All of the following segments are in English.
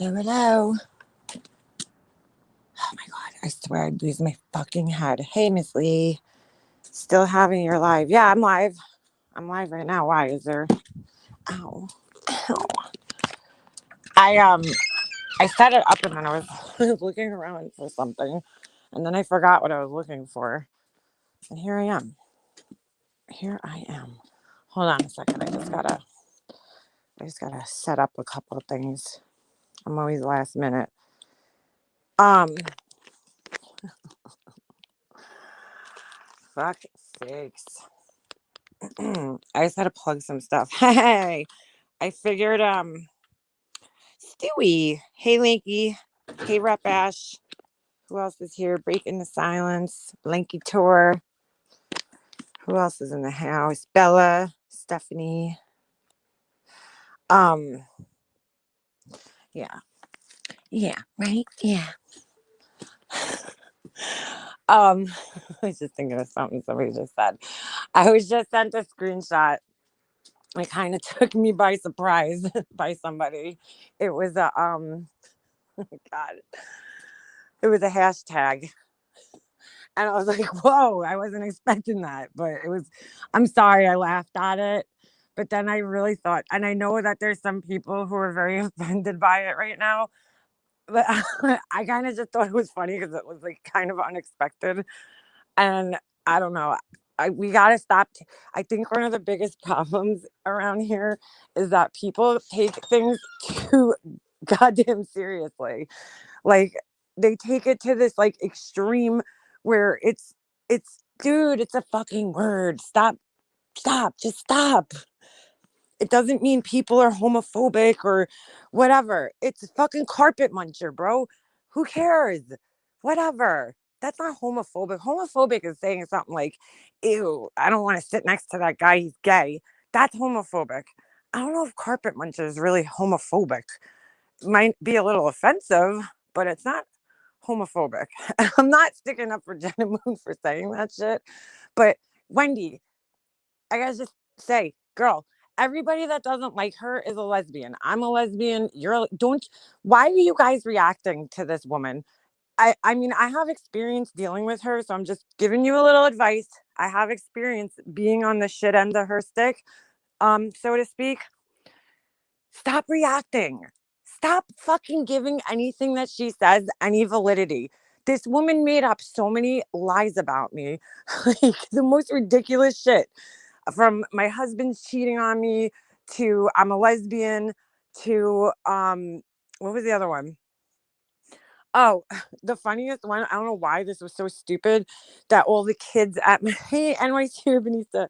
Hello, hello. Oh my god, I swear I'd lose my fucking head. Hey, Miss Lee. Still having your live. Yeah, I'm live. I'm live right now. Why is there ow. Ow. I I set it up and then I was looking around for something and then I forgot what I was looking for. And here I am. Here I am. Hold on a second. I just gotta set up a couple of things. I'm always last minute. Um fuck sakes. I just had to plug some stuff. Hey, I figured Stewie. Hey Lanky. Hey Rep Ash. Who else is here? Breaking the silence. Lanky Tour. Who else is in the house? Bella. Stephanie. Um yeah. Yeah, right? Yeah. I was just thinking of something somebody just said. I was just sent a screenshot. It kind of took me by surprise by somebody. It was a God. It was a hashtag. And I was like, whoa, I wasn't expecting that. But I'm sorry I laughed at it. But then I really thought, and I know that there's some people who are very offended by it right now. But I kind of just thought it was funny because it was like kind of unexpected. And I don't know. We got to stop. I think one of the biggest problems around here is that people take things too goddamn seriously. Like they take it to this like extreme where it's dude, it's a fucking word. Stop, just stop. It doesn't mean people are homophobic or whatever. It's a fucking carpet muncher, bro. Who cares? Whatever. That's not homophobic. Homophobic is saying something like, ew, I don't want to sit next to that guy. He's gay. That's homophobic. I don't know if carpet muncher is really homophobic. It might be a little offensive, but it's not homophobic. I'm not sticking up for Jenna Moon for saying that shit. But Wendy, I gotta just say, girl, everybody that doesn't like her is a lesbian. I'm a lesbian. Don't. Why are you guys reacting to this woman? I mean, I have experience dealing with her, so I'm just giving you a little advice. I have experience being on the shit end of her stick, so to speak. Stop reacting. Stop fucking giving anything that she says any validity. This woman made up so many lies about me, like the most ridiculous shit from my husband's cheating on me to I'm a lesbian to what was the other one? Oh, the funniest one, I don't know why this was so stupid that all the kids at my NYC Urbanista,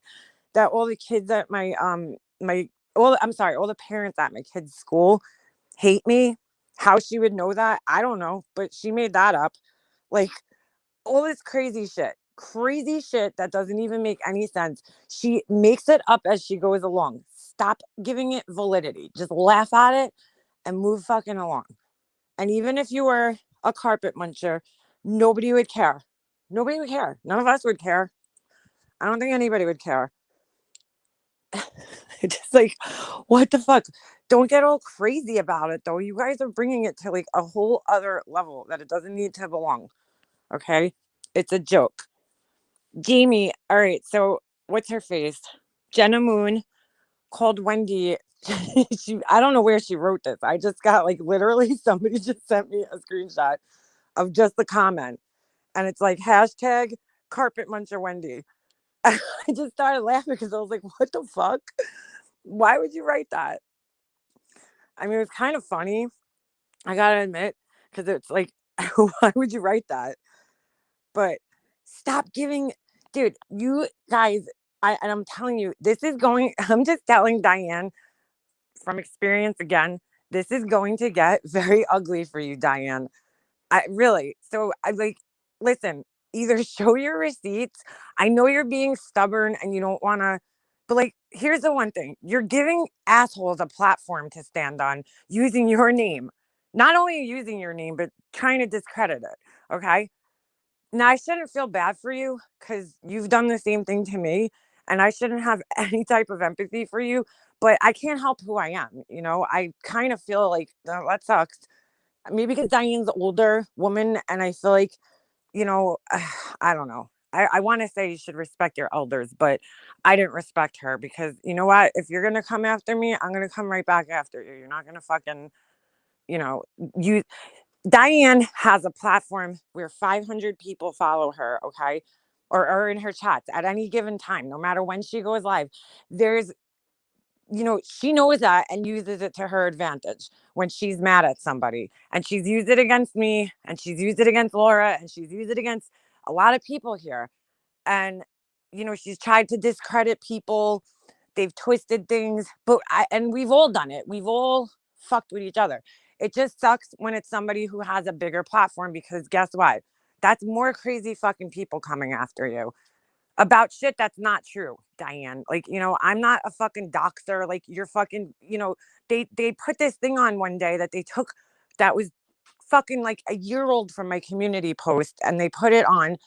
that all the kids at my I'm sorry, all the parents at my kids' school hate me. How she would know that, I don't know, but she made that up. Like all this crazy shit that doesn't even make any sense. She makes it up as she goes along. Stop giving it validity. Just laugh at it and move fucking along. And even if you were a carpet muncher, nobody would care. Nobody would care. None of us would care. I don't think anybody would care. It's just like, what the fuck? Don't get all crazy about it, though. You guys are bringing it to like a whole other level that it doesn't need to belong. Okay? It's a joke. Jamie, all right. So what's her face? Jenna Moon called Wendy. I don't know where she wrote this. I just got like literally somebody just sent me a screenshot of just the comment, and it's like hashtag carpet muncher Wendy. I just started laughing because I was like, what the fuck? Why would you write that? I mean, it was kind of funny. I gotta admit, because it's like, why would you write that? But stop giving, dude, you guys, and I'm telling you, this is going, I'm just telling Diane from experience again, this is going to get very ugly for you, Diane. I really, so I like, listen, either show your receipts. I know you're being stubborn and you don't want to, but like, here's the one thing you're giving assholes a platform to stand on using your name. Not only using your name, but trying to discredit it. Okay. Now, I shouldn't feel bad for you because you've done the same thing to me, and I shouldn't have any type of empathy for you, but I can't help who I am. I kind of feel like that sucks. maybe because Diane's an older woman, and I feel like, you know, I don't know. I want to say you should respect your elders, but I didn't respect her because you know what? If you're gonna come after me, I'm gonna come right back after you. You're not gonna fucking, you know, you. Diane has a platform where 500 people follow her. Okay, or in her chats at any given time, no matter when she goes live. There's, she knows that and uses it to her advantage when she's mad at somebody. And she's used it against me, and she's used it against Laura, and she's used it against a lot of people here. And, she's tried to discredit people. They've twisted things, and we've all done it. We've all fucked with each other. It just sucks when it's somebody who has a bigger platform because guess what? That's more crazy fucking people coming after you about shit that's not true, Diane. Like, I'm not a fucking doxer. Like, you're fucking, they put this thing on one day that they took that was fucking like a year old from my community post, and they put it on,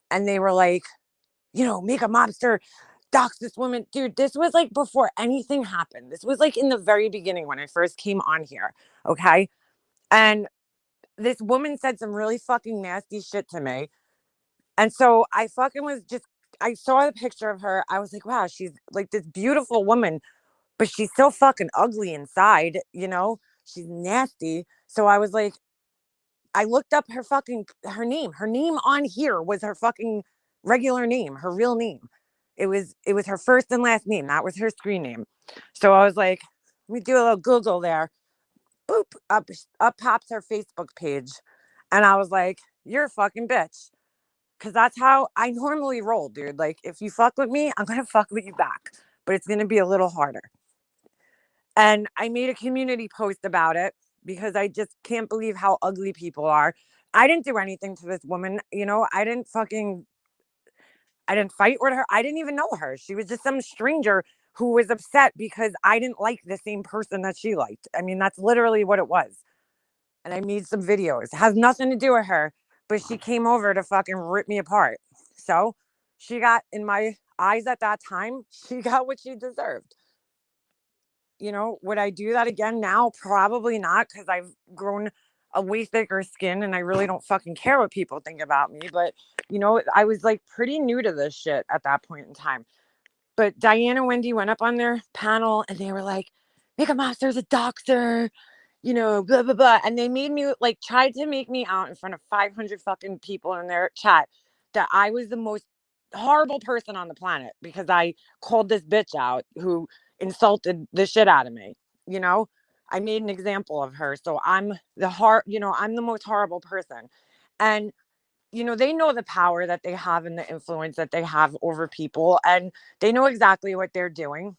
and they were like, make a mobster dox this woman. Dude, this was like before anything happened. This was like in the very beginning when I first came on here. Okay. And this woman said some really fucking nasty shit to me. And so I fucking was just, I saw the picture of her. I was like, wow, she's like this beautiful woman, but she's so fucking ugly inside, She's nasty. So I was like, I looked up her name. Her name on here was her fucking regular name, her real name. It was her first and last name. That was her screen name. So I was like, let me do a little Google there. Boop, up pops her Facebook page. And I was like, you're a fucking bitch. Cause that's how I normally roll, dude. Like, if you fuck with me, I'm gonna fuck with you back, but it's gonna be a little harder. And I made a community post about it because I just can't believe how ugly people are. I didn't do anything to this woman, I didn't fight with her. I didn't even know her. She was just some stranger who was upset because I didn't like the same person that she liked. I mean, that's literally what it was. And I made some videos. It has nothing to do with her, but she came over to fucking rip me apart. So she got, in my eyes at that time, she got what she deserved. Would I do that again now? Probably not, because I've grown a way thicker skin and I really don't fucking care what people think about me. But, I was like pretty new to this shit at that point in time. But Diana and Wendy went up on their panel and they were like, Mega Monster's a doxer, blah, blah, blah. And they made me like, tried to make me out in front of 500 fucking people in their chat that I was the most horrible person on the planet because I called this bitch out who insulted the shit out of me. You know, I made an example of her. So I'm the most horrible person. And they know the power that they have and the influence that they have over people, and they know exactly what they're doing.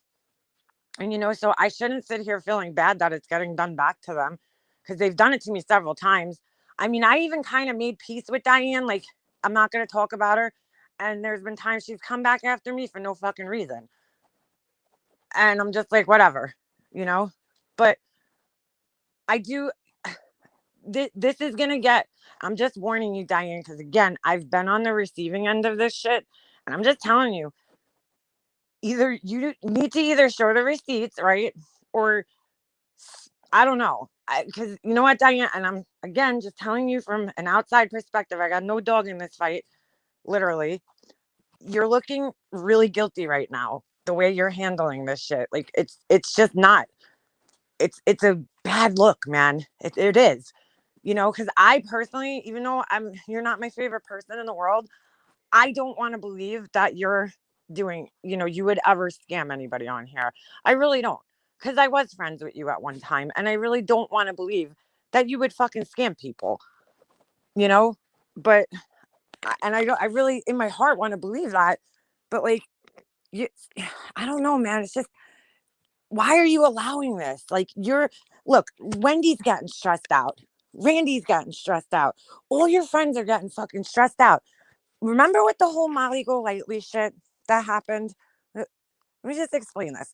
And, so I shouldn't sit here feeling bad that it's getting done back to them because they've done it to me several times. I mean, I even kind of made peace with Diane. Like, I'm not going to talk about her. And there's been times she's come back after me for no fucking reason. And I'm just like, whatever, you know? But I do. This is going to get, I'm just warning you, Diane, because again, I've been on the receiving end of this shit. And I'm just telling you, either you need to either show the receipts, right? Or I don't know. Because you know what, Diane, and I'm again just telling you from an outside perspective, I got no dog in this fight, literally. You're looking really guilty right now, the way you're handling this shit. Like it's just not. It's a bad look, man. It is. Because I personally, even though you're not my favorite person in the world, I don't want to believe that you're you would ever scam anybody on here. I really don't. Because I was friends with you at one time, and I really don't want to believe that you would fucking scam people, you know? But, and I really, in my heart, want to believe that. But, like, you, I don't know, man. It's just, why are you allowing this? Like, look, Wendy's getting stressed out. Randy's getting stressed out. All your friends are getting fucking stressed out. Remember with the whole Molly Golightly shit that happened? Let me just explain this.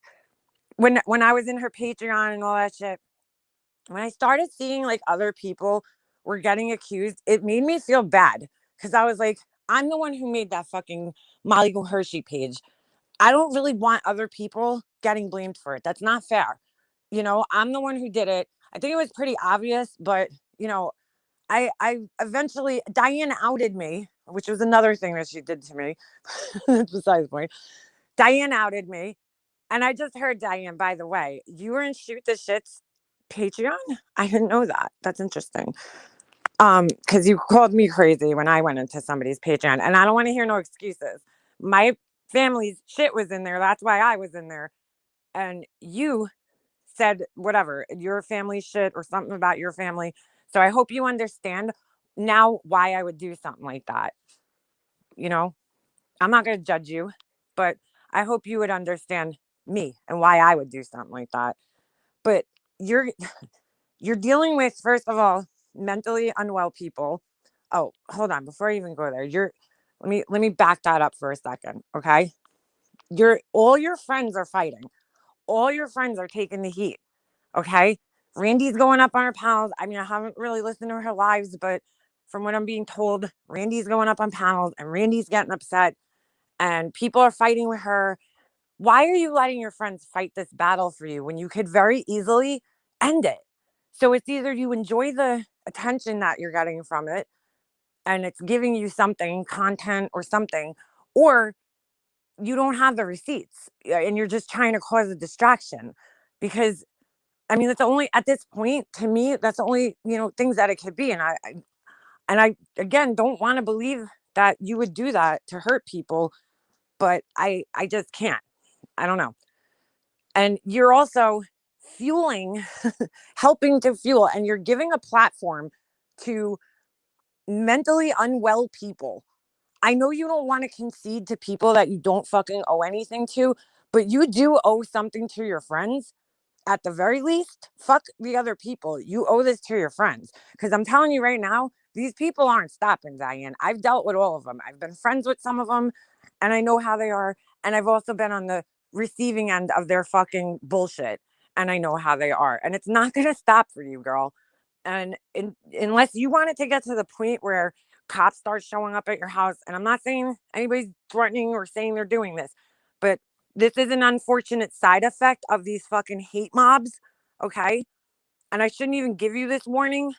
When I was in her Patreon and all that shit, when I started seeing like other people were getting accused, it made me feel bad because I was like, I'm the one who made that fucking Molly Hershey page. I don't really want other people getting blamed for it. That's not fair. I'm the one who did it. I think it was pretty obvious, but you know, I eventually, Diane outed me, which was another thing that she did to me. Besides the point, Diane outed me. And I just heard, Diane, by the way, you were in Shoot the Shits Patreon. I didn't know that. That's interesting. Because you called me crazy when I went into somebody's Patreon, and I don't want to hear no excuses. My family's shit was in there. That's why I was in there. And you said whatever, your family shit or something about your family. So I hope you understand now why I would do something like that. You know, I'm not going to judge you, but I hope you would understand me and why I would do something like that. But you're you're dealing with, first of all, mentally unwell people. Oh, hold on, before I even go there, you're let me back that up for a second, okay? You're all your friends are fighting. All your friends are taking the heat, okay? Randy's going up on her panels. I mean, I haven't really listened to her lives, but from what I'm being told, Randy's going up on panels and Randy's getting upset and people are fighting with her. Why are you letting your friends fight this battle for you when you could very easily end it? So it's either you enjoy the attention that you're getting from it and it's giving you something, content or something, or you don't have the receipts and you're just trying to cause a distraction. Because I mean, that's the only, at this point, to me, that's the only, things that it could be. And I again don't want to believe that you would do that to hurt people, but I just can't. I don't know. And you're also fueling, helping to fuel, and you're giving a platform to mentally unwell people. I know you don't want to concede to people that you don't fucking owe anything to, but you do owe something to your friends. At the very least, fuck the other people. You owe this to your friends. Because I'm telling you right now, these people aren't stopping, Diane. I've dealt with all of them. I've been friends with some of them, and I know how they are. And I've also been on the receiving end of their fucking bullshit, and I know how they are. And it's not going to stop for you, girl. And unless you want it to get to the point where cops start showing up at your house, and I'm not saying anybody's threatening or saying they're doing this, but this is an unfortunate side effect of these fucking hate mobs. Okay. And I shouldn't even give you this warning.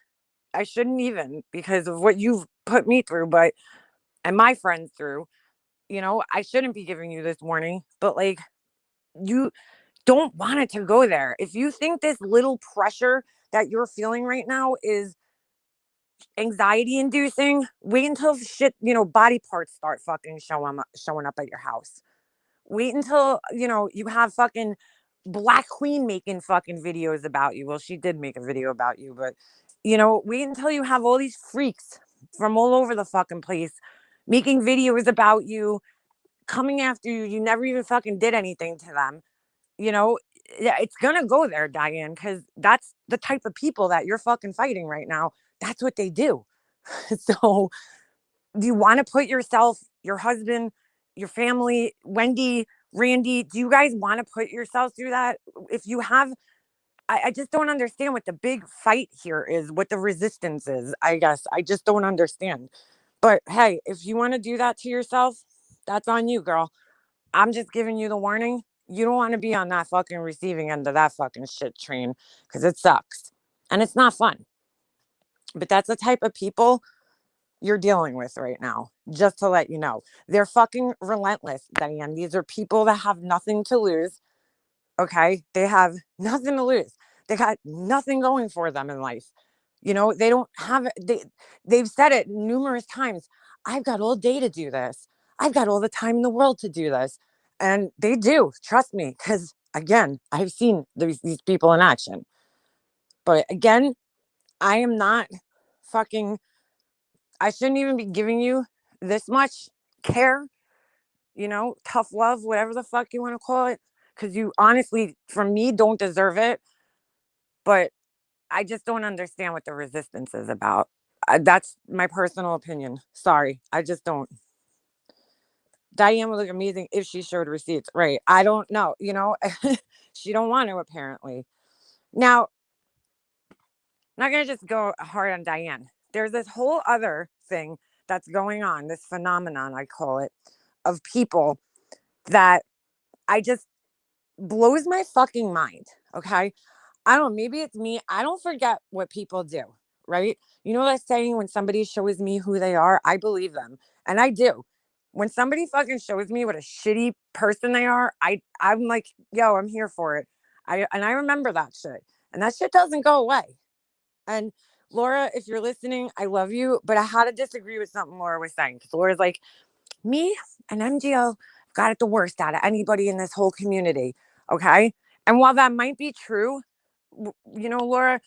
I shouldn't even, because of what you've put me through, and my friends through. I shouldn't be giving you this warning, but like, you don't want it to go there. If you think this little pressure that you're feeling right now is anxiety inducing, wait until shit, body parts start fucking showing up at your house. Wait until, you have fucking Black Queen making fucking videos about you. Well, she did make a video about you, but wait until you have all these freaks from all over the fucking place making videos about you, coming after you. You never even fucking did anything to them. You know, yeah, it's gonna go there, Diane, because that's the type of people that you're fucking fighting right now. That's what they do. So do you want to put yourself, your husband, your family, Wendy, Randy, do you guys want to put yourself through that? If you have, I just don't understand what the big fight here is, what the resistance is. I guess I just don't understand. But hey, if you want to do that to yourself, that's on you, girl. I'm just giving you the warning. You don't want to be on that fucking receiving end of that fucking shit train because it sucks and it's not fun. But that's the type of people you're dealing with right now, just to let you know. They're fucking relentless, Diane. These are people that have nothing to lose. Okay. They have nothing to lose. They got nothing going for them in life. They don't have they've said it numerous times. I've got all day to do this. I've got all the time in the world to do this. And they do, trust me, because again, I've seen these people in action. But again, I am not fucking, I shouldn't even be giving you this much care, tough love, whatever the fuck you want to call it. Because you honestly, from me, don't deserve it. But I just don't understand what the resistance is about. That's my personal opinion. Sorry. I just don't. Diane would look amazing if she showed receipts. Right. I don't know. She don't want to, apparently. Now, I'm not going to just go hard on Diane. There's this whole other thing that's going on, this phenomenon, I call it, of people that I just blows my fucking mind. Okay. I don't know. Maybe it's me. I don't forget what people do. right? You know that saying, when somebody shows me who they are, I believe them. And I do. When somebody fucking shows me what a shitty person they are, I'm like, yo, I'm here for it. I remember that shit. And that shit doesn't go away. And Laura, if you're listening, I love you, but I had to disagree with something Laura was saying. Because Laura's like, me and MGO got it the worst out of anybody in this whole community. Okay. And while that might be true, Laura,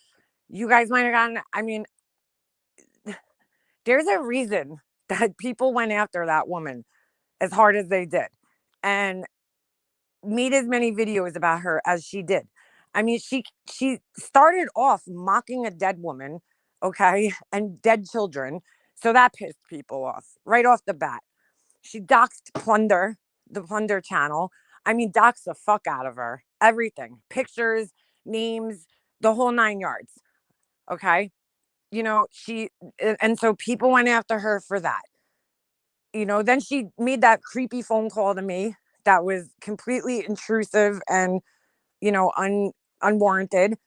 you guys might have gotten, I mean, there's a reason that people went after that woman as hard as they did and made as many videos about her as she did. I mean, she started off mocking a dead woman, okay, and dead children. So that pissed people off right off the bat. She doxed Plunder, the Plunder channel. I mean, doxed the fuck out of her. Everything. Pictures, names, the whole 9 yards. Okay. And so people went after her for that. Then she made that creepy phone call to me that was completely intrusive and, unwarranted.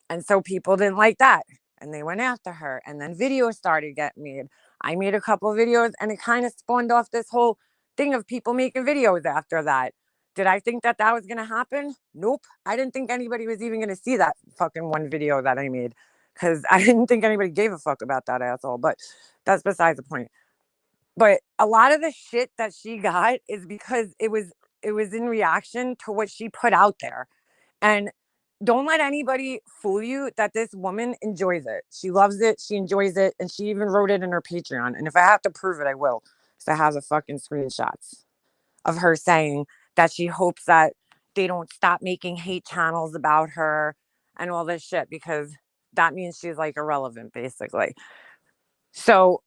And so people didn't like that. And they went after her. And then videos started getting made. I made a couple of videos and it kind of spawned off this whole thing of people making videos after that. Did I think that that was going to happen? Nope. I didn't think anybody was even going to see that fucking one video that I made because I didn't think anybody gave a fuck about that asshole. But that's besides the point. But a lot of the shit that she got is because it was in reaction to what she put out there. And don't let anybody fool you that this woman enjoys it. She loves it. She enjoys it. And she even wrote it in her Patreon. And if I have to prove it, I will. So I have the fucking screenshots of her saying that she hopes that they don't stop making hate channels about her and all this shit because that means she's like irrelevant, basically. So,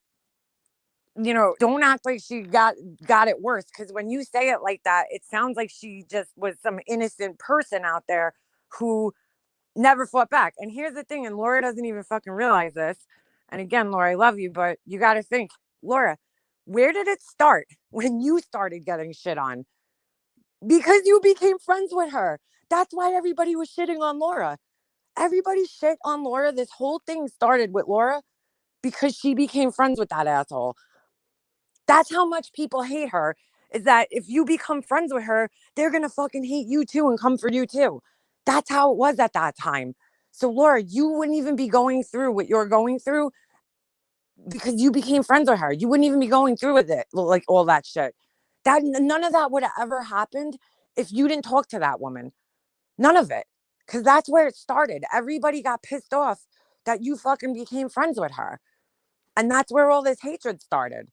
don't act like she got it worse because when you say it like that, it sounds like she just was some innocent person out there who never fought back. And here's the thing, and Laura doesn't even fucking realize this. And again, Laura, I love you, but you got to think, Laura, where did it start when you started getting shit on? Because you became friends with her. That's why everybody was shitting on Laura. Everybody shit on Laura. This whole thing started with Laura because she became friends with that asshole. That's how much people hate her, is that if you become friends with her, they're going to fucking hate you too and come for you too. That's how it was at that time. So, Laura, you wouldn't even be going through what you're going through because you became friends with her. You wouldn't even be going through with it, like all that shit. None of that would have ever happened if you didn't talk to that woman. None of it. Because that's where it started. Everybody got pissed off that you fucking became friends with her. And that's where all this hatred started.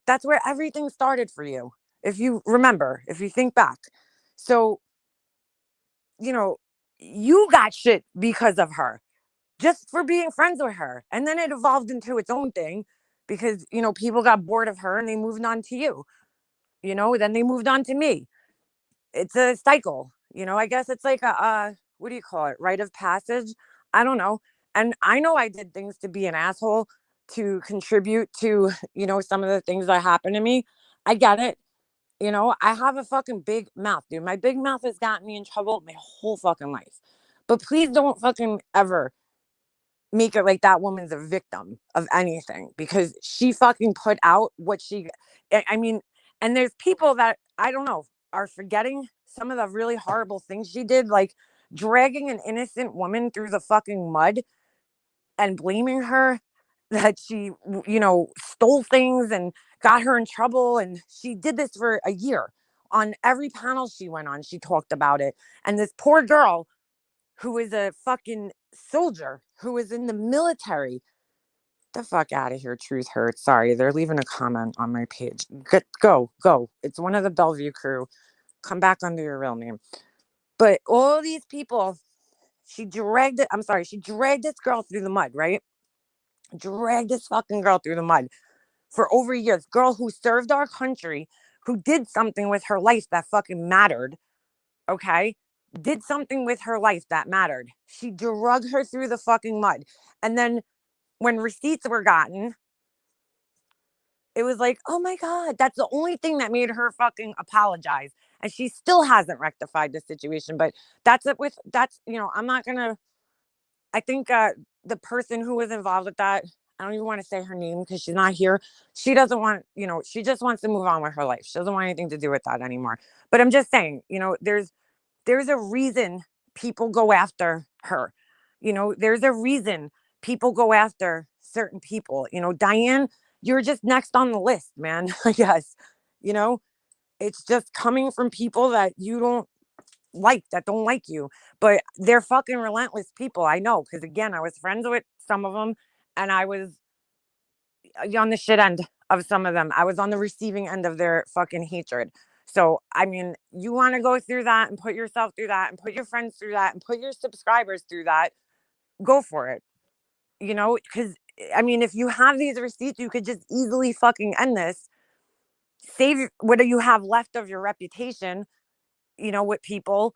That's where everything started for you. If you remember, if you think back. So, you know, you got shit because of her, just for being friends with her. And then it evolved into its own thing because, people got bored of her and they moved on to you. Then they moved on to me. It's a cycle. I guess it's like what do you call it? Rite of passage. I don't know. And I know I did things to be an asshole to contribute to, some of the things that happened to me. I get it. I have a fucking big mouth, dude. My big mouth has gotten me in trouble my whole fucking life. But please don't fucking ever make it like that woman's a victim of anything because she fucking put out what she, I mean, and there's people that I don't know are forgetting some of the really horrible things she did, like dragging an innocent woman through the fucking mud and blaming her that she, stole things and got her in trouble. And she did this for a year. On every panel she went on, she talked about it. And this poor girl who is a fucking soldier, who is in the military. The fuck out of here, Truth Hurts. Sorry, they're leaving a comment on my page. Go. It's one of the Bellevue crew. Come back under your real name. But all these people, she dragged this girl through the mud, right? Dragged this fucking girl through the mud for over a year. This girl who served our country, who did something with her life that fucking mattered, okay? Did something with her life that mattered. She drug her through the fucking mud. And then when receipts were gotten, it was like, oh my God, that's the only thing that made her fucking apologize. And she still hasn't rectified the situation. But that's it with, I'm not going to, I think the person who was involved with that, I don't even want to say her name because she's not here. She doesn't want, she just wants to move on with her life. She doesn't want anything to do with that anymore. But I'm just saying, there's a reason people go after her. There's a reason people go after certain people. Diane, you're just next on the list, man. I guess. You know, it's just coming from people that you don't that don't like you, but they're fucking relentless people. I know, because again, I was friends with some of them, and I was on the shit end of some of them. I was on the receiving end of their fucking hatred. So, I mean, you want to go through that and put yourself through that and put your friends through that and put your subscribers through that, go for it. Because I mean, if you have these receipts, you could just easily fucking end this, save what do you have left of your reputation, with people,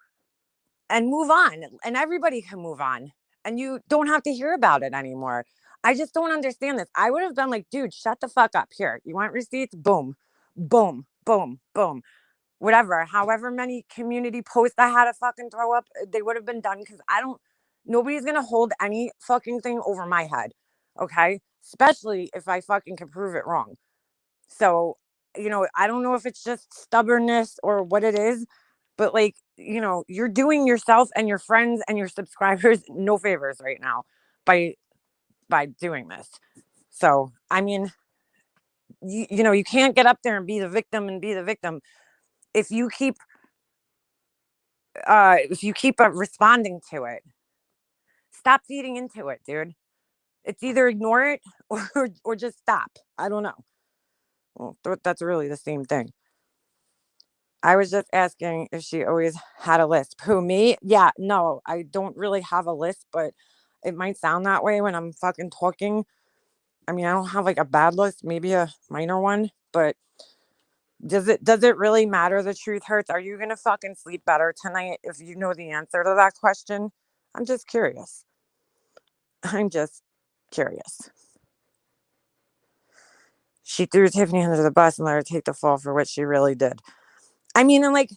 and move on. And everybody can move on. And you don't have to hear about it anymore. I just don't understand this. I would have been like, dude, shut the fuck up. Here, you want receipts? Boom, boom, boom, boom. Whatever. However many community posts I had to fucking throw up, they would have been done because nobody's going to hold any fucking thing over my head. Okay. Especially if I fucking can prove it wrong. So, I don't know if it's just stubbornness or what it is, but like, you're doing yourself and your friends and your subscribers no favors right now by doing this. So, I mean, you can't get up there and be the victim and be the victim if you keep responding to it. Stop feeding into it, dude. It's either ignore it or just stop. I don't know. Well, that's really the same thing. I was just asking if she always had a list. Who, me? Yeah, no, I don't really have a list, but it might sound that way when I'm fucking talking. I mean, I don't have like a bad list, maybe a minor one, but does it really matter? The truth hurts. Are you gonna fucking sleep better tonight if you know the answer to that question? I'm just curious. I'm just curious. She threw Tiffany under the bus and let her take the fall for what she really did. I mean, and like,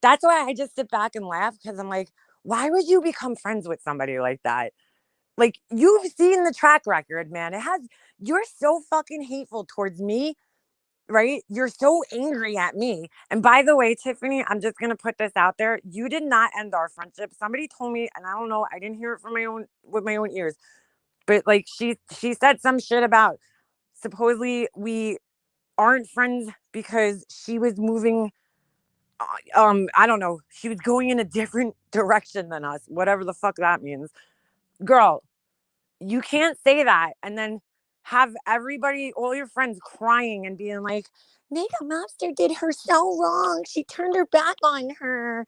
that's why I just sit back and laugh because I'm like, why would you become friends with somebody like that? Like, you've seen the track record, man. You're so fucking hateful towards me, right? You're so angry at me. And by the way, Tiffany, I'm just going to put this out there. You did not end our friendship. Somebody told me, and I don't know, I didn't hear it with my own ears, but like, she said some shit about supposedly we aren't friends because she was moving, I don't know, she was going in a different direction than us, whatever the fuck that means. Girl, you can't say that and then have everybody, all your friends crying and being like, Mega Mobster did her so wrong. She turned her back on her.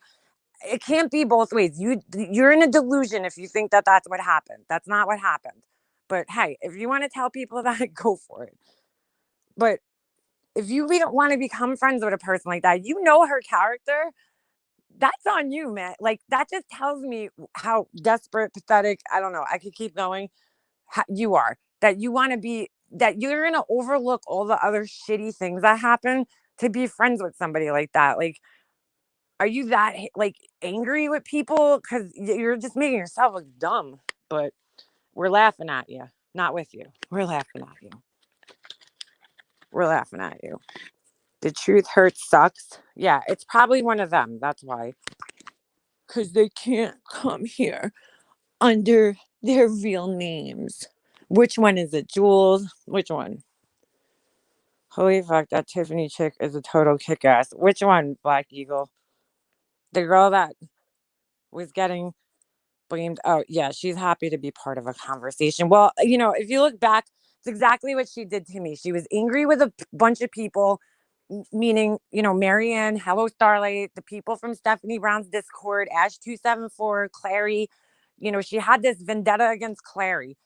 It can't be both ways. You're in a delusion if you think that that's what happened. That's not what happened. But hey, if you want to tell people that, go for it. But if you don't want to become friends with a person like that, her character, that's on you, man. Like, that just tells me how desperate, pathetic, I don't know, I could keep going, you are. That you want to be, that you're going to overlook all the other shitty things that happen to be friends with somebody like that. Like, are you that, like, angry with people? Because you're just making yourself look dumb. But we're laughing at you, not with you. We're laughing at you. We're laughing at you. The truth hurts sucks. Yeah, it's probably one of them. That's why. Because they can't come here under their real names. Which one is it, Jules? Which one? Holy fuck, that Tiffany chick is a total kick ass. Which one, Black Eagle? The girl that was getting blamed. Oh, yeah, she's happy to be part of a conversation. Well, if you look back, it's exactly what she did to me. She was angry with a bunch of people, meaning, Marianne, Hello Starlight, the people from Stephanie Brown's Discord, Ash274, Clary. She had this vendetta against Clary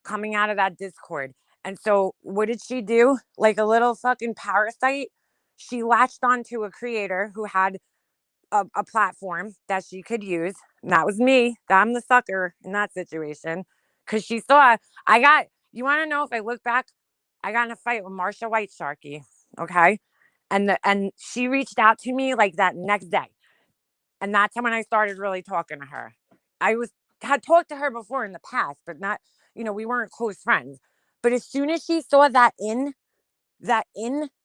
coming out of that Discord. And so what did she do? Like a little fucking parasite, she latched onto a creator who had a platform that she could use. And that was me. I'm the sucker in that situation. Because she saw, you want to know if I look back, I got in a fight with Marsha White Sharky. Okay. And she reached out to me like that next day. And that's when I started really talking to her. I was had talked to her before in the past, but not, we weren't close friends. But as soon as she saw that in,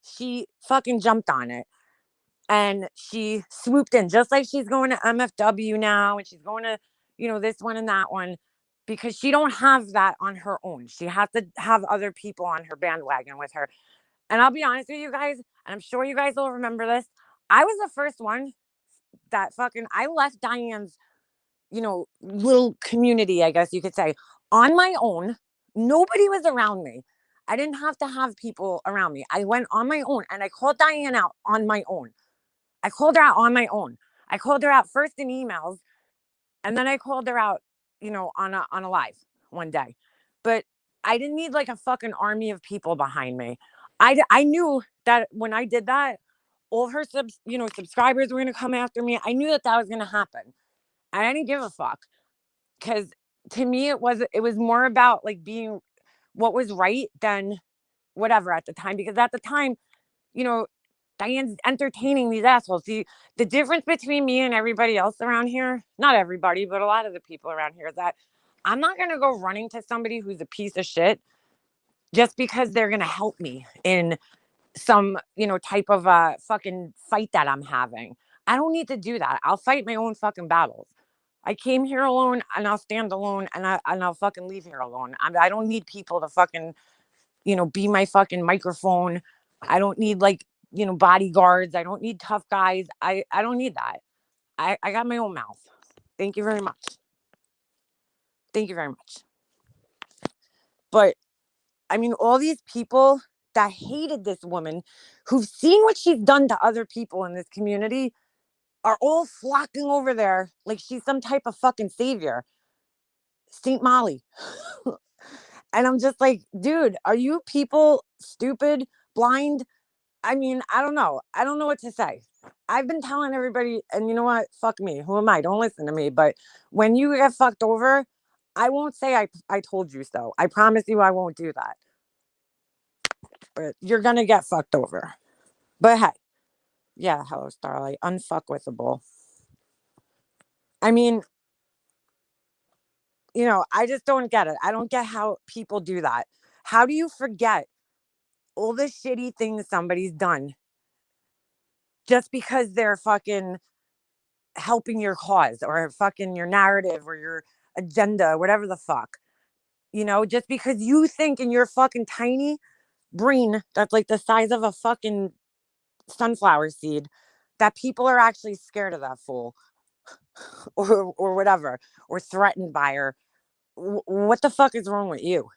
she fucking jumped on it. And she swooped in, just like she's going to MFW now, and she's going to, this one and that one, because she don't have that on her own. She has to have other people on her bandwagon with her. And I'll be honest with you guys, and I'm sure you guys will remember this. I was the first one that I left Diane's, little community, I guess you could say, on my own. Nobody was around me. I didn't have to have people around me. I went on my own and I called Diane out on my own. I called her out on my own. I called her out first in emails, and then I called her out, on a live one day. But I didn't need like a fucking army of people behind me. I knew that when I did that, all her subscribers were gonna come after me. I knew that was gonna happen. I didn't give a fuck, because to me it was more about like being what was right than whatever at the time. Because at the time, you know, Diane's entertaining these assholes. See, the difference between me and everybody else around here, not everybody, but a lot of the people around here, is that I'm not going to go running to somebody who's a piece of shit just because they're going to help me in some, type of fucking fight that I'm having. I don't need to do that. I'll fight my own fucking battles. I came here alone and I'll stand alone, and I'll fucking leave here alone. I don't need people to fucking, be my fucking microphone. I don't need like, bodyguards. I don't need tough guys. I don't need that. I got my own mouth. Thank you very much. Thank you very much. But I mean, all these people that hated this woman, who've seen what she's done to other people in this community, are all flocking over there like she's some type of fucking savior. St. Molly. And I'm just like, dude, are you people stupid, blind? I mean, I don't know. I don't know what to say. I've been telling everybody, and you know what? Fuck me. Who am I? Don't listen to me. But when you get fucked over, I won't say I told you so. I promise you I won't do that. But you're going to get fucked over. But hey, yeah, hello, Starlight. Unfuckwithable. I mean, I just don't get it. I don't get how people do that. How do you forget all the shitty things somebody's done just because they're fucking helping your cause or fucking your narrative or your agenda, whatever the fuck? Just because you think in your fucking tiny brain that's like the size of a fucking sunflower seed that people are actually scared of that fool or whatever, or threatened by her. What the fuck is wrong with you?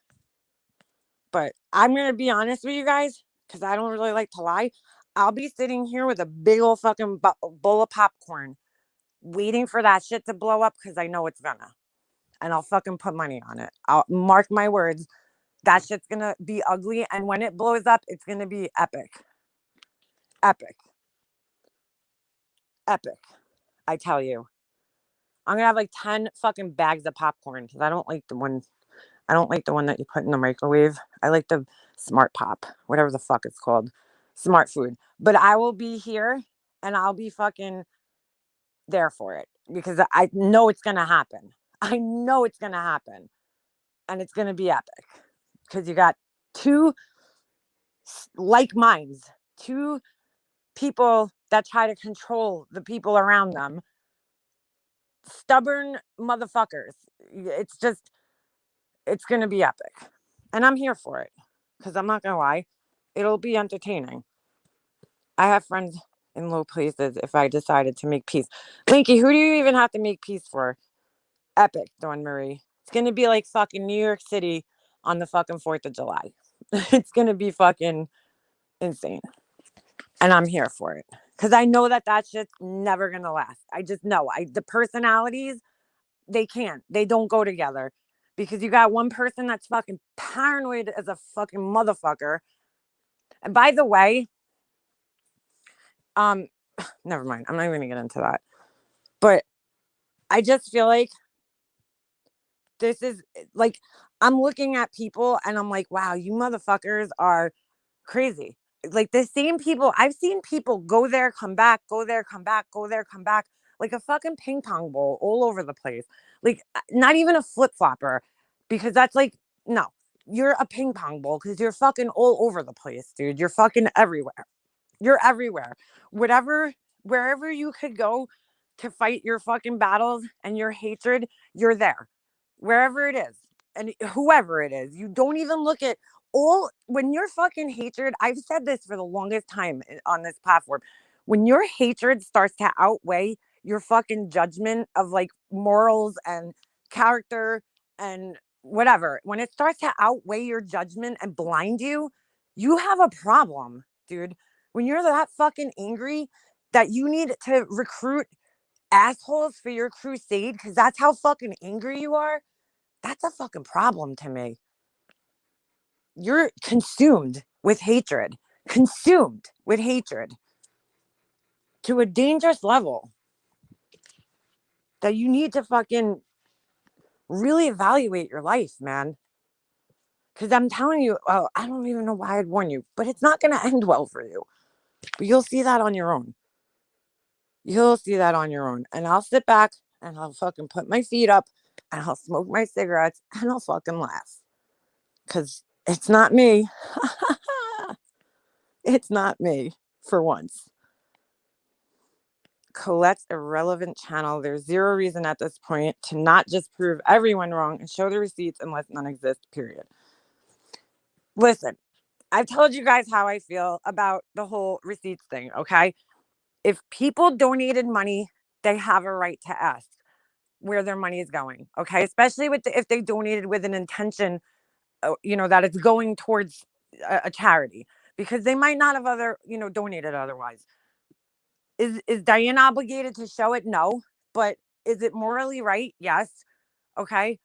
But I'm going to be honest with you guys, because I don't really like to lie. I'll be sitting here with a big old fucking bowl of popcorn waiting for that shit to blow up, because I know it's gonna. And I'll fucking put money on it. I'll mark my words. That shit's gonna be ugly. And when it blows up, it's gonna be epic. Epic. Epic. I tell you. I'm gonna have like 10 fucking bags of popcorn, because I don't like the one that you put in the microwave. I like the Smart Pop, whatever the fuck it's called. Smart Food. But I will be here and I'll be fucking there for it, because I know it's gonna happen. I know it's gonna happen. And it's gonna be epic. Because you got two like minds, two people that try to control the people around them. Stubborn motherfuckers. It's going to be epic. And I'm here for it. Because I'm not going to lie, it'll be entertaining. I have friends in low places if I decided to make peace. Linky, who do you even have to make peace for? Epic, Dawn Marie. It's going to be like fucking New York City on the fucking 4th of July. It's going to be fucking insane. And I'm here for it. Because I know that shit's never going to last. I just know. The personalities, they can't. They don't go together. Because you got one person that's fucking paranoid as a fucking motherfucker. And by the way, never mind. I'm not even going to get into that. But I just feel like this is like, I'm looking at people and I'm like, wow, you motherfuckers are crazy. Like the same people, I've seen people go there, come back, go there, come back, go there, come back, like a fucking ping pong ball all over the place. Like, not even a flip flopper, because that's like, no, you're a ping pong ball because you're fucking all over the place, dude. You're fucking everywhere. You're everywhere. Whatever, wherever you could go to fight your fucking battles and your hatred, you're there. Wherever it is. And whoever it is, you don't even look at all when your fucking hatred. I've said this for the longest time on this platform. When your hatred starts to outweigh your fucking judgment of like morals and character and whatever, when it starts to outweigh your judgment and blind you, you have a problem, dude. When you're that fucking angry that you need to recruit assholes for your crusade because that's how fucking angry you are, that's a fucking problem to me. You're consumed with hatred, consumed with hatred to a dangerous level that you need to fucking really evaluate your life, man. Because I'm telling you, oh, I don't even know why I'd warn you, but it's not going to end well for you. But you'll see that on your own. You'll see that on your own. And I'll sit back and I'll fucking put my feet up and I'll smoke my cigarettes and I'll fucking laugh. Because it's not me. It's not me for once. Colette's irrelevant channel. There's zero reason at this point to not just prove everyone wrong and show the receipts unless none exist, period. Listen, I've told you guys how I feel about the whole receipts thing, okay? If people donated money, they have a right to ask where their money is going, okay? Especially if they donated with an intention, that it's going towards a charity, because they might not have donated otherwise. Is Diane obligated to show it? No. But is it morally right? Yes. Okay.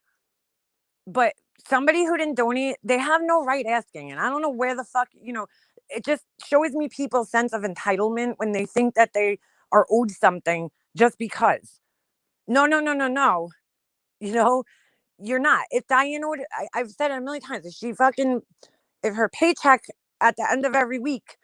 But somebody who didn't donate, they have no right asking. And I don't know where the fuck, it just shows me people's sense of entitlement when they think that they are owed something just because. No, no, no, no, no. You know, you're not. If Diane would, I've said it a million times, if her paycheck at the end of every week,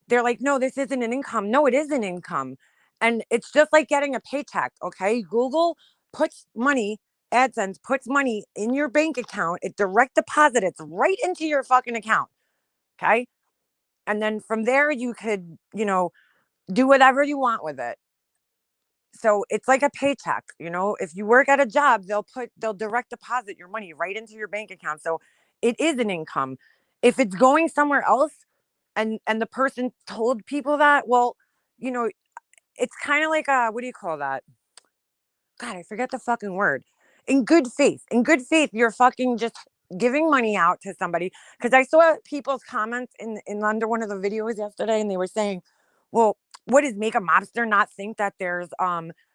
they're like, no, this isn't an income. No, it is an income. And it's just like getting a paycheck. Okay. Google puts money, AdSense puts money in your bank account. It direct deposits right into your fucking account. Okay. And then from there, you could, do whatever you want with it. So it's like a paycheck. If you work at a job, they'll direct deposit your money right into your bank account. So it is an income. If it's going somewhere else, and the person told people that, well, you know, it's kind of like what do you call that? God, I forget the fucking word. In good faith. In good faith, you're fucking just giving money out to somebody. Because I saw people's comments in under one of the videos yesterday, and they were saying, well, what does make a mobster not think that there's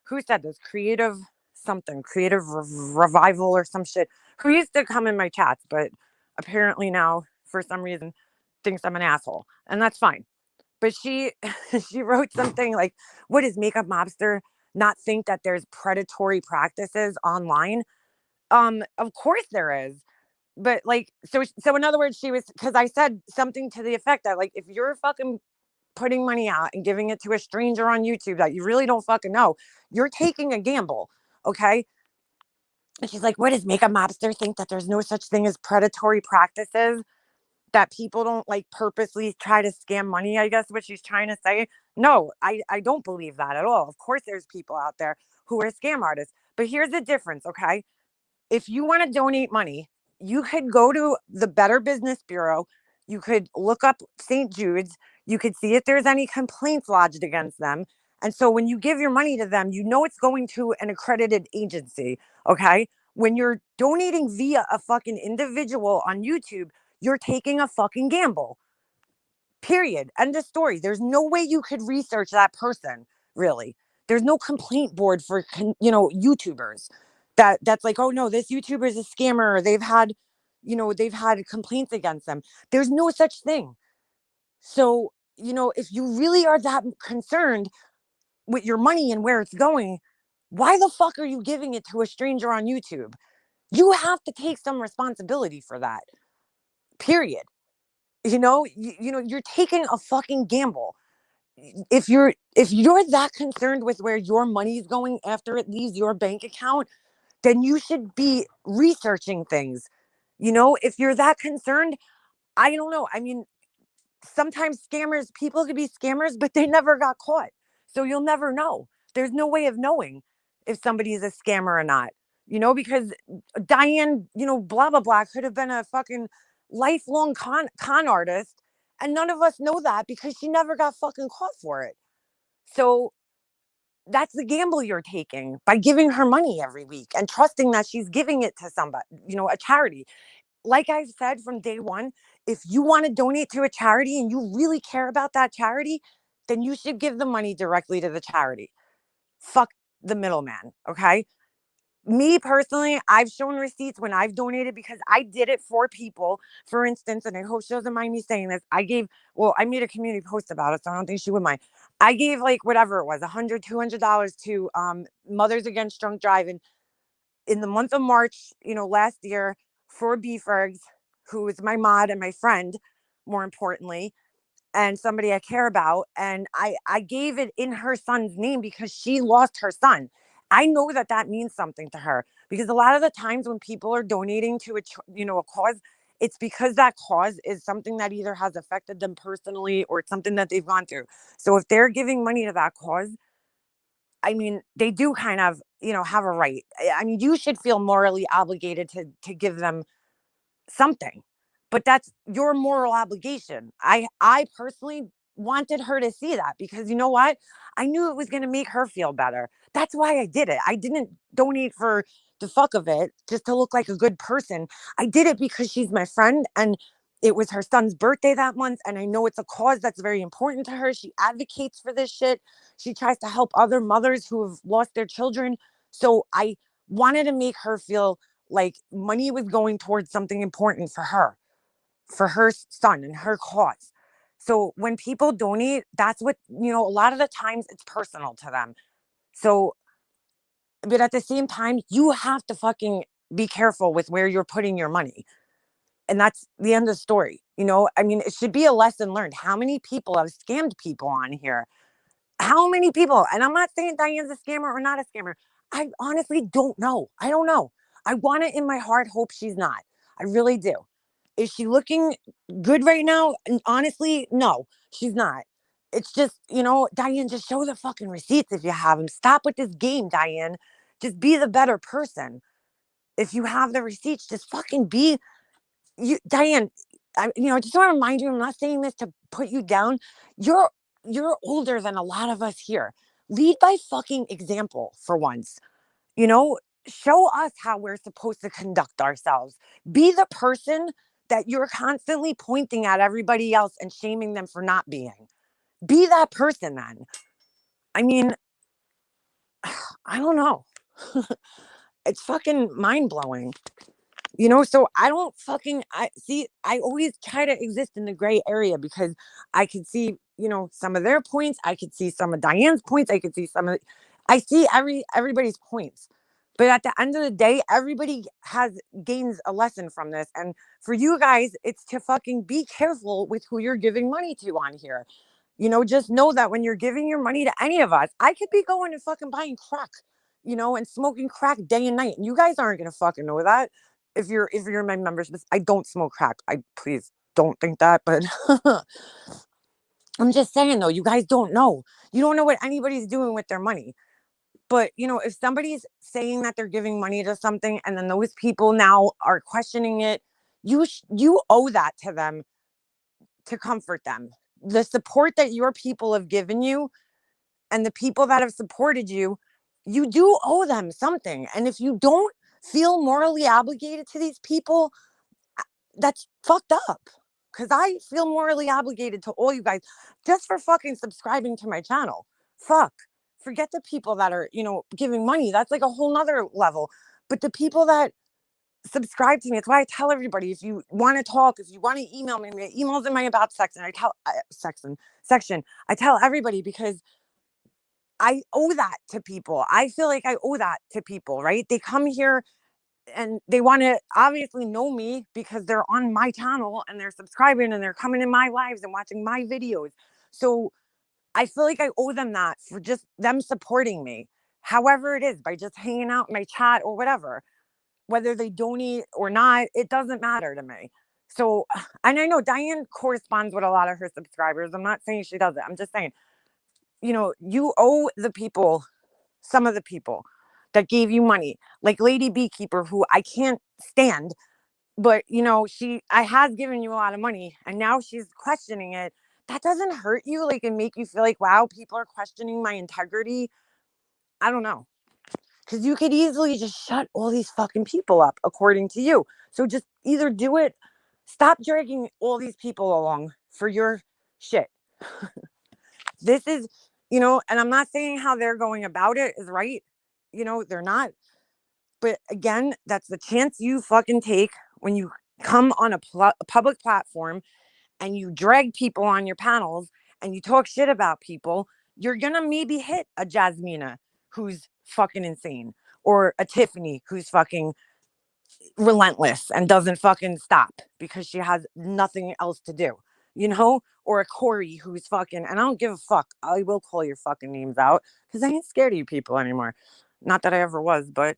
who said this? Creative revival or some shit. Who used to come in my chats, but apparently now for some reason thinks I'm an asshole. And that's fine. But she she wrote something like, what does makeup mobster not think that there's predatory practices online? Of course there is. But like, so in other words, she was, because I said something to the effect that, like, if you're fucking putting money out and giving it to a stranger on YouTube that you really don't fucking know, you're taking a gamble. Okay. And she's like, what does makeup mobster think that there's no such thing as predatory practices? That people don't like purposely try to scam money, I guess what she's trying to say. No, I don't believe that at all. Of course there's people out there who are scam artists. But here's the difference, okay? If you want to donate money, you could go to the Better Business Bureau. You could look up St. Jude's. You could see if there's any complaints lodged against them. And so when you give your money to them, you know it's going to an accredited agency. Okay. When you're donating via a fucking individual on YouTube, you're taking a fucking gamble. Period. End of story. There's no way you could research that person, really. There's no complaint board for YouTubers that's like, oh no, this YouTuber is a scammer. Or they've had complaints against them. There's no such thing. So, if you really are that concerned with your money and where it's going, why the fuck are you giving it to a stranger on YouTube? You have to take some responsibility for that. Period. You're taking a fucking gamble. If you're that concerned with where your money is going after it leaves your bank account, then you should be researching things. If you're that concerned, I don't know. I mean, sometimes people could be scammers, but they never got caught. So you'll never know. There's no way of knowing if somebody is a scammer or not, because Diane, blah, blah, blah, could have been a fucking lifelong con artist. And none of us know that because she never got fucking caught for it. So that's the gamble you're taking by giving her money every week and trusting that she's giving it to somebody, a charity. Like I've said from day one, if you want to donate to a charity and you really care about that charity, then you should give the money directly to the charity. Fuck the middleman. Okay. Me personally, I've shown receipts when I've donated because I did it for people. For instance, and I hope she doesn't mind me saying this, I made a community post about it, so I don't think she would mind. I gave like whatever it was, $100, $200 to Mothers Against Drunk Driving in the month of March, last year for BFergs, who is my mod and my friend, more importantly, and somebody I care about. And I gave it in her son's name because she lost her son. I know that that means something to her because a lot of the times when people are donating to a cause, it's because that cause is something that either has affected them personally or it's something that they've gone through. So if they're giving money to that cause, I mean, they do kind of, have a right. I mean, you should feel morally obligated to give them something. But that's your moral obligation. I personally wanted her to see that because you know what? I knew it was going to make her feel better. That's why I did it. I didn't donate for the fuck of it just to look like a good person. I did it because she's my friend and it was her son's birthday that month and I know it's a cause that's very important to her. She advocates for this shit. She tries to help other mothers who have lost their children. So I wanted to make her feel like money was going towards something important for her son and her cause. So when people donate, that's what, a lot of the times it's personal to them. So, but at the same time, you have to fucking be careful with where you're putting your money. And that's the end of the story. I mean, it should be a lesson learned. How many people have scammed people on here? How many people? And I'm not saying Diane's a scammer or not a scammer. I honestly don't know. I don't know. I want to, in my heart, hope she's not. I really do. Is she looking good right now? And honestly, no, she's not. It's just, Diane, just show the fucking receipts if you have them. Stop with this game, Diane. Just be the better person. If you have the receipts, just fucking be you, Diane. I just want to remind you, I'm not saying this to put you down. You're you're older than a lot of us here. Lead by fucking example for once. You know, show us how we're supposed to conduct ourselves. Be the person that you're constantly pointing at everybody else and shaming them for not being. Be that person then. I mean, I don't know. It's fucking mind blowing. So I don't fucking I see I always try to exist in the gray area because I could see, some of their points, I could see some of Diane's points, I could see I see everybody's points. But at the end of the day, everybody gains a lesson from this. And for you guys, it's to fucking be careful with who you're giving money to on here. Just know that when you're giving your money to any of us, I could be going and fucking buying crack, and smoking crack day and night. And you guys aren't gonna fucking know that if you're my members. I don't smoke crack. I please don't think that, but I'm just saying though, you guys don't know. You don't know what anybody's doing with their money. But if somebody's saying that they're giving money to something and then those people now are questioning it, you owe that to them to comfort them. The support that your people have given you and the people that have supported you, you do owe them something. And if you don't feel morally obligated to these people, that's fucked up. Because I feel morally obligated to all you guys just for fucking subscribing to my channel. Fuck. Forget the people that are, giving money. That's like a whole nother level. But the people that subscribe to me, it's why I tell everybody, if you want to talk, if you want to email me, my email's in my about section. Section. I tell everybody because I owe that to people. I feel like I owe that to people, right? They come here and they want to obviously know me because they're on my channel and they're subscribing and they're coming in my lives and watching my videos. So I feel like I owe them that for just them supporting me. however it is, by just hanging out in my chat or whatever. Whether they donate or not, it doesn't matter to me. So, and I know Diane corresponds with a lot of her subscribers. I'm not saying she doesn't. I'm just saying, you owe the people, some of the people that gave you money, like Lady Beekeeper, who I can't stand, but I has given you a lot of money and now she's questioning it. That doesn't hurt you, like, and make you feel like, wow, people are questioning my integrity. I don't know. Because you could easily just shut all these fucking people up, according to you. So just either do it, stop dragging all these people along for your shit. This is, and I'm not saying how they're going about it is right. They're not. But again, that's the chance you fucking take when you come on a public platform and you drag people on your panels and you talk shit about people. You're going to maybe hit a Jasmina who's fucking insane, or a Tiffany who's fucking relentless and doesn't fucking stop because she has nothing else to do, or a Corey who's fucking, and I don't give a fuck. I will call your fucking names out because I ain't scared of you people anymore. Not that I ever was, but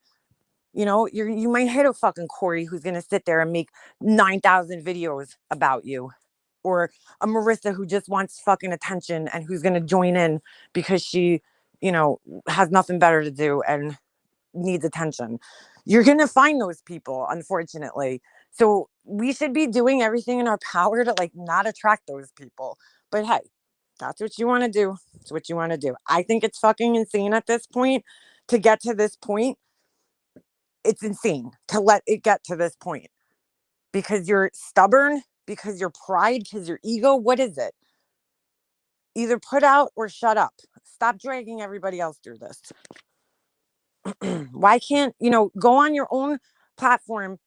you might hit a fucking Corey who's going to sit there and make 9,000 videos about you, or a Marissa who just wants fucking attention and who's going to join in because she, has nothing better to do and needs attention. You're going to find those people, unfortunately. So we should be doing everything in our power to, like, not attract those people. But hey, that's what you want to do. It's what you want to do. I think it's fucking insane at this point to get to this point. It's insane to let it get to this point because you're stubborn, because your pride, because your ego. What is it? Either put out or shut up. Stop dragging everybody else through this. Why can't, go on your own platform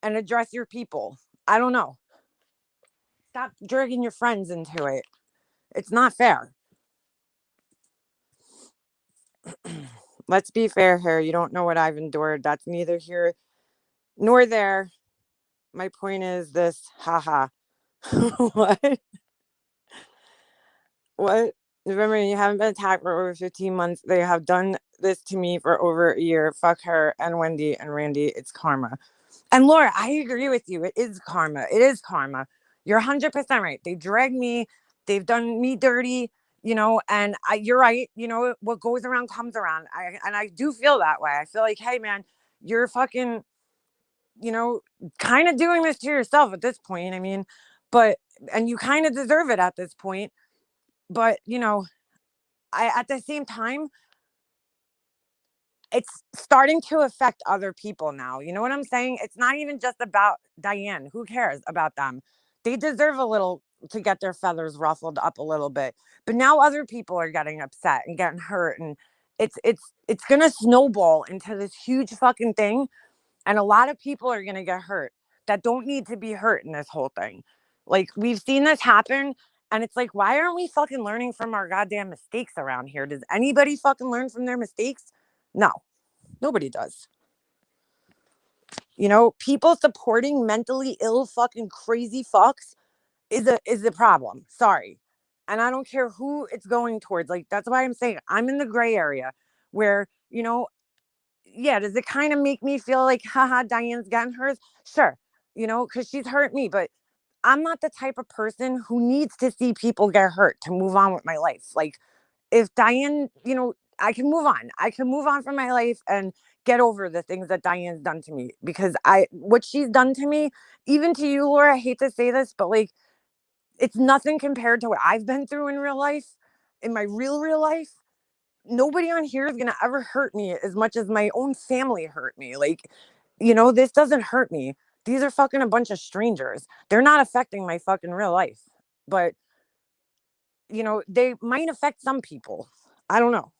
and address your people? I don't know. Stop dragging your friends into it. It's not fair. Let's be fair here. You don't know what I've endured. That's neither here nor there. My point is this. Haha. What? What? Remember, you haven't been attacked for over 15 months. They have done this to me for over a year. Fuck her and Wendy and Randy. It's karma. And Laura, I agree with you. It is karma. It is karma. You're 100% right. They dragged me. They've done me dirty, and you're right. What goes around comes around. I do feel that way. I feel like, hey, man, you're fucking, kind of doing this to yourself at this point. I mean, and you kind of deserve it at this point. But, at the same time, it's starting to affect other people now. You know what I'm saying? It's not even just about Diane. Who cares about them? They deserve a little to get their feathers ruffled up a little bit. But now other people are getting upset and getting hurt, and it's going to snowball into this huge fucking thing, and a lot of people are going to get hurt that don't need to be hurt in this whole thing. Like, we've seen this happen, and it's like, why aren't we fucking learning from our goddamn mistakes around here? Does anybody fucking learn from their mistakes? No, nobody does. People supporting mentally ill fucking crazy fucks is a problem. Sorry. And I don't care who it's going towards. Like, that's why I'm saying I'm in the gray area where, yeah, does it kind of make me feel like, haha, Diane's getting hers? Sure. Because she's hurt me, but I'm not the type of person who needs to see people get hurt to move on with my life. Like, if Diane, I can move on. I can move on from my life and get over the things that Diane's done to me, because what she's done to me, even to you, Laura, I hate to say this, but, like, it's nothing compared to what I've been through in real life, in my real life. Nobody on here is going to ever hurt me as much as my own family hurt me. Like, this doesn't hurt me. These are fucking a bunch of strangers. They're not affecting my fucking real life, but they might affect some people. I don't know.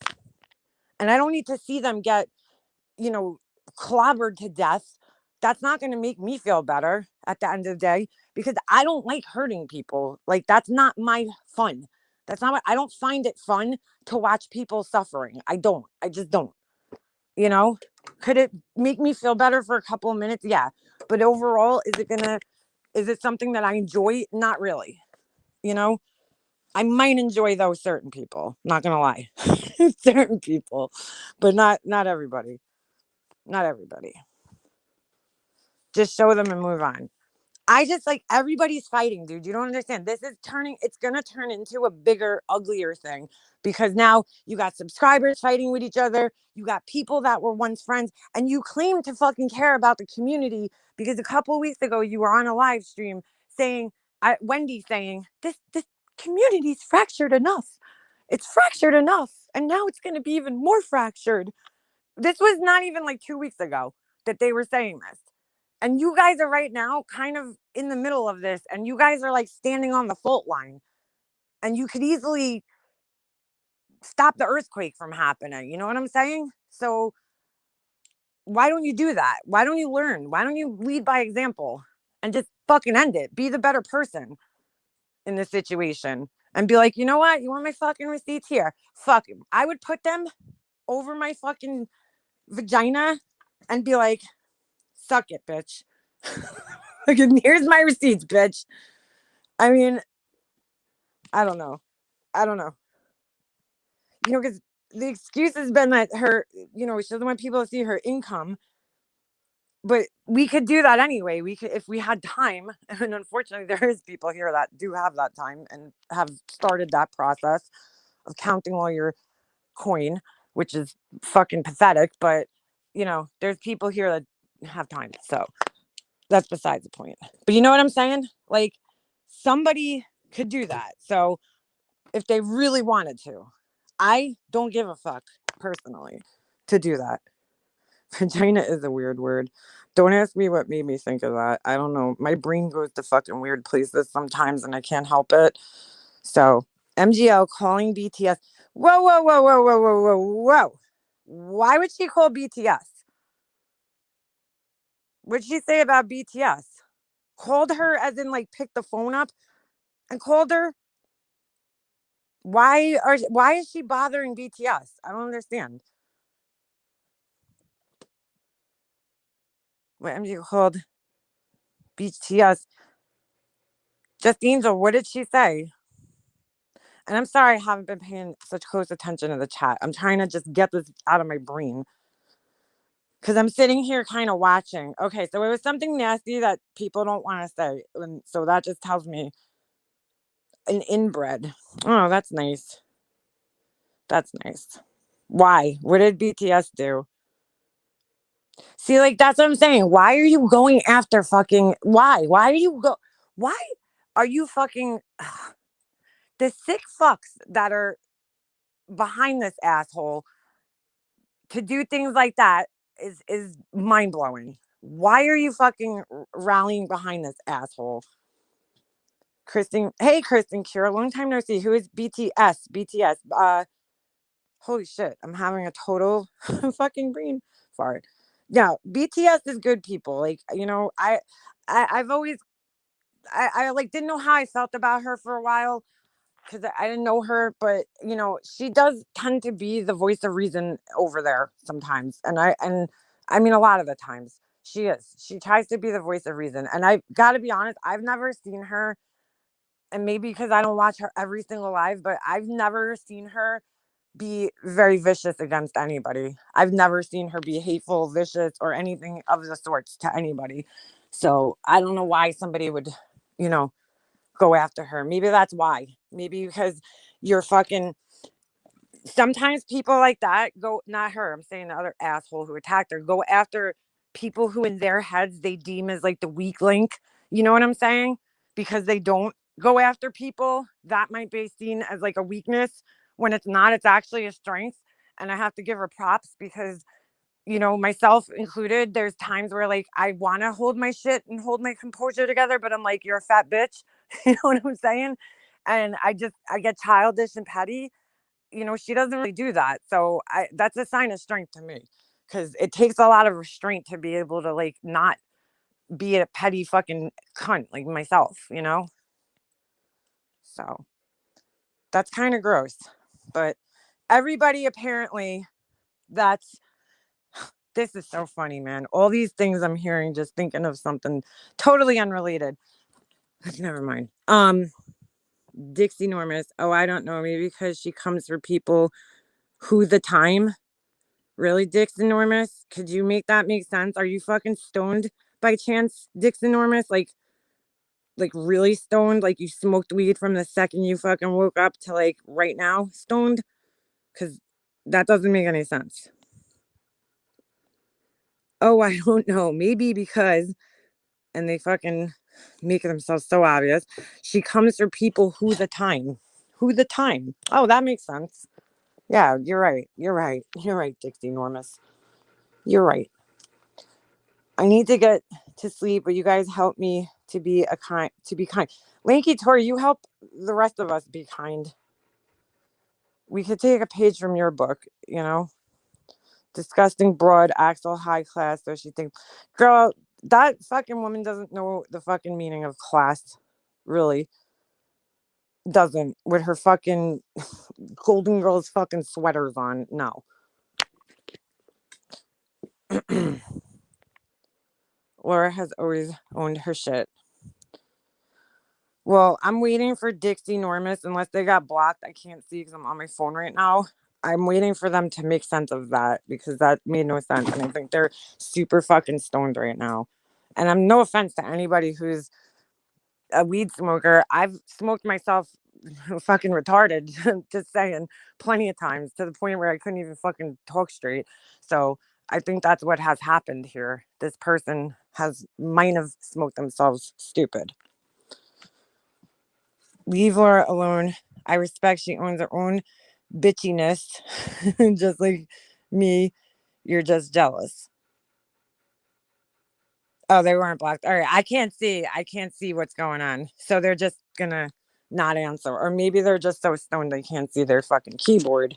And I don't need to see them get, clobbered to death. That's not going to make me feel better at the end of the day, because I don't like hurting people. Like, that's not my fun. That's not what I don't find it fun to watch people suffering. I don't. I just don't. Could it make me feel better for a couple of minutes? Yeah. But overall, is it something that I enjoy? Not really. I might enjoy those certain people. Not gonna lie, certain people, but not everybody. Not everybody. Just show them and move on. I just like everybody's fighting, dude. You don't understand. This is turning, it's going to turn into a bigger, uglier thing because now you got subscribers fighting with each other. You got people that were once friends and you claim to fucking care about the community because a couple of weeks ago you were on a live stream saying, Wendy saying, this community's fractured enough. It's fractured enough. And now it's going to be even more fractured. This was not even like 2 weeks ago that they were saying this. And you guys are right now kind of in the middle of this, and you guys are like standing on the fault line. And you could easily stop the earthquake from happening. You know what I'm saying? So why don't you do that? Why don't you learn? Why don't you lead by example and just fucking end it? Be the better person in this situation and be like, you know what? You want my fucking receipts here? Fuck 'em. I would put them over my fucking vagina and be like, suck it, bitch. Like, here's my receipts, bitch. I mean, I don't know. I don't know. You know, because the excuse has been that her, you know, she doesn't want people to see her income. But we could do that anyway. We could, if we had time. And unfortunately, there is people here that do have that time and have started that process of counting all your coin, which is fucking pathetic. But, you know, there's people here that have time. So that's besides the point. But you know what I'm saying? Like, somebody could do that. So if they really wanted to, I don't give a fuck personally to do that. Vagina is a weird word. Don't ask me what made me think of that. I don't know. My brain goes to fucking weird places sometimes and I can't help it. So, MGL calling BTS. Whoa, whoa, whoa, whoa, whoa, whoa, whoa, whoa. Why would she call BTS? What'd she say about BTS? Called her as in like picked the phone up and called her. Why is she bothering BTS? I don't understand. What MG called BTS. Just Angel, what did she say? And I'm sorry I haven't been paying such close attention to the chat. I'm trying to just get this out of my brain. Because I'm sitting here kind of watching. Okay, so it was something nasty that people don't want to say. And so that just tells me an inbred. Oh, that's nice. That's nice. Why? What did BTS do? See, like, that's what I'm saying. Why are you going after fucking. Why? Why are you go. Why are you fucking. The sick fucks that are behind this asshole to do things like that is mind blowing. Why are you fucking rallying behind this asshole? Kristen, hey Kristen Cure, long time no see. Who is BTS? BTS. Holy shit, I'm having a total fucking brain fart. Yeah, BTS is good people. Like, you know, I've always I like didn't know how I felt about her for a while because I didn't know her, but you know, she does tend to be the voice of reason over there sometimes. And I mean a lot of the times she is. She tries to be the voice of reason. And I've got to be honest, I've never seen her, and maybe because I don't watch her every single live, but I've never seen her be very vicious against anybody. I've never seen her be hateful, vicious, or anything of the sorts to anybody. So I don't know why somebody would, you know, go after her. Maybe that's why. Maybe because you're fucking. Sometimes people like that go, not her, I'm saying the other asshole who attacked her, go after people who in their heads they deem as like the weak link. You know what I'm saying? Because they don't go after people that might be seen as like a weakness when it's not, it's actually a strength. And I have to give her props because, you know, myself included, there's times where like I want to hold my shit and hold my composure together, but I'm like, you're a fat bitch. You know what I'm saying? And I get childish and petty. You know, she doesn't really do that. So that's a sign of strength to me because it takes a lot of restraint to be able to like not be a petty fucking cunt like myself, you know? So that's kind of gross. But everybody apparently, that's this is so funny, man. All these things I'm hearing, just thinking of something totally unrelated. Never mind. Dixie Normus. Oh, I don't know. Maybe because she comes for people who the time. Really, Dixie Normus? Could you make that make sense? Are you fucking stoned by chance, Dixie Normus? Like really stoned? Like you smoked weed from the second you fucking woke up to like right now stoned? Because that doesn't make any sense. Oh, I don't know. Maybe because, and they fucking make themselves so obvious. She comes for people who the time. Who the time. Oh, that makes sense. Yeah, you're right. You're right. You're right, Dixie Normus. You're right. I need to get to sleep, but you guys help me to be kind. Lanky Tori, you help the rest of us be kind. We could take a page from your book, Disgusting broad, Axel high class, so she thinks, girl, that fucking woman doesn't know the fucking meaning of class. Really doesn't, with her fucking Golden Girls fucking sweaters on. No. Laura has always owned her shit. Well, I'm waiting for Dixie Normus. Unless they got blocked, I can't see because I'm on my phone right now. I'm waiting for them to make sense of that because that made no sense. And I think they're super fucking stoned right now. And I'm no offense to anybody who's a weed smoker. I've smoked myself fucking retarded, just saying, plenty of times to the point where I couldn't even fucking talk straight. So I think that's what has happened here. This person might have smoked themselves stupid. Leave Laura alone. I respect she owns her own bitchiness, just like me. You're just jealous. Oh, they weren't blocked. All right, I can't see. I can't see what's going on. So they're just gonna not answer, or maybe they're just so stoned they can't see their fucking keyboard.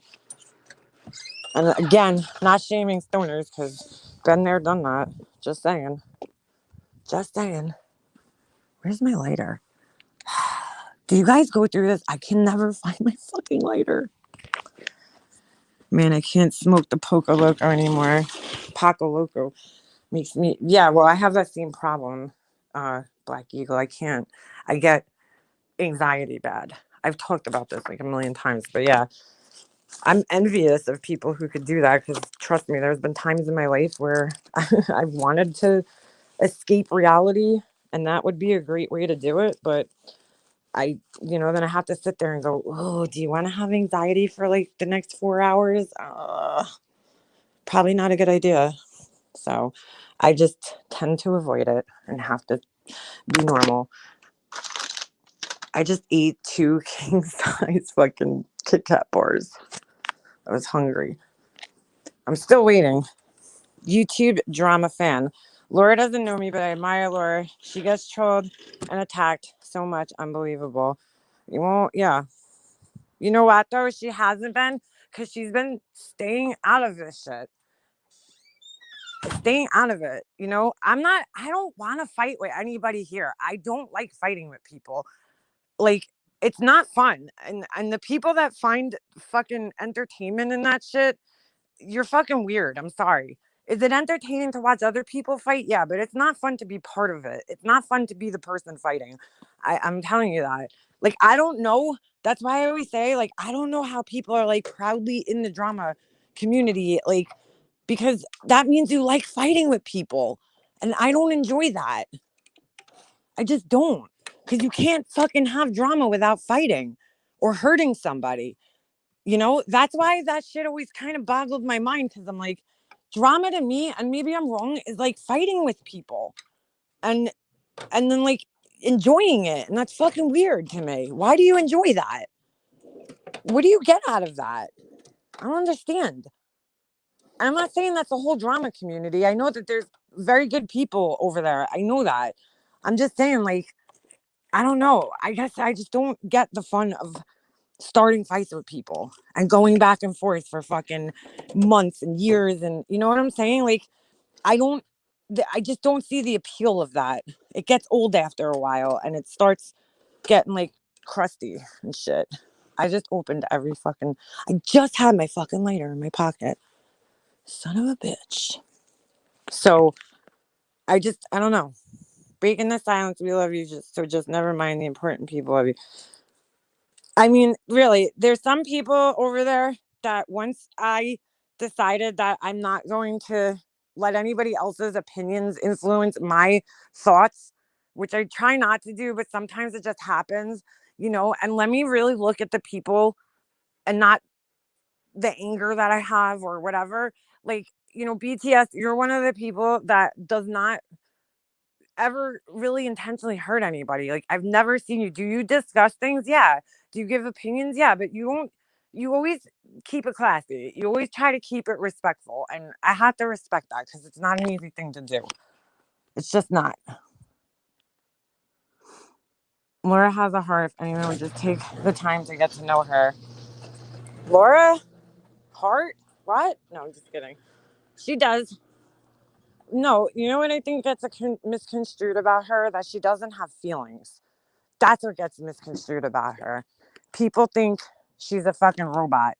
And again, not shaming stoners because been there, done that. Just saying. Just saying. Where's my lighter? Do you guys go through this? I can never find my fucking lighter. Man, I can't smoke the Poco Loco anymore. Paco Loco makes me, yeah, well, I have that same problem, Black Eagle. I get anxiety bad. I've talked about this like a million times, but yeah, I'm envious of people who could do that because trust me, there's been times in my life where I've wanted to escape reality, and that would be a great way to do it, but then I have to sit there and go, oh, do you want to have anxiety for like the next 4 hours? Probably not a good idea. So I just tend to avoid it and have to be normal. I just ate 2 king size fucking Kit Kat bars. I was hungry. I'm still waiting. YouTube drama fan. Laura doesn't know me, but I admire Laura. She gets trolled and attacked so much. Unbelievable. You won't, yeah. You know what, though? She hasn't been because she's been staying out of this shit. Staying out of it. I don't want to fight with anybody here. I don't like fighting with people. Like, it's not fun. And the people that find fucking entertainment in that shit, you're fucking weird. I'm sorry. Is it entertaining to watch other people fight? Yeah, but it's not fun to be part of it. It's not fun to be the person fighting. I'm telling you that. Like, I don't know. That's why I always say, like, I don't know how people are like proudly in the drama community. Like, because that means you like fighting with people. And I don't enjoy that. I just don't. Because you can't fucking have drama without fighting or hurting somebody. That's why that shit always kind of boggled my mind because I'm like, drama to me, and maybe I'm wrong, is like fighting with people and then like enjoying it. And that's fucking weird to me. Why do you enjoy that? What do you get out of that? I don't understand. I'm not saying that's the whole drama community. I know that there's very good people over there. I know that. I'm just saying, like, I don't know. I guess I just don't get the fun of starting fights with people and going back and forth for fucking months and years. And you know what I'm saying? Like, I just don't see the appeal of that. It gets old after a while and it starts getting like crusty and shit. I just I just had my fucking lighter in my pocket. Son of a bitch. So I don't know. Breaking the silence, we love you. Just never mind the important people of you. I mean, really, there's some people over there that once I decided that I'm not going to let anybody else's opinions influence my thoughts, which I try not to do, but sometimes it just happens, and let me really look at the people and not the anger that I have or whatever. Like, BTS, you're one of the people that does not ever really intentionally hurt anybody. Like, I've never seen you. Do you discuss things? Yeah. Do you give opinions? Yeah, but you won't. You always keep it classy. You always try to keep it respectful, and I have to respect that because it's not an easy thing to do. It's just not. Laura has a heart. If anyone would just take the time to get to know her. Laura, heart? What? No, I'm just kidding. She does. No, you know what I think gets misconstrued about her? That she doesn't have feelings. That's what gets misconstrued about her. People think she's a fucking robot.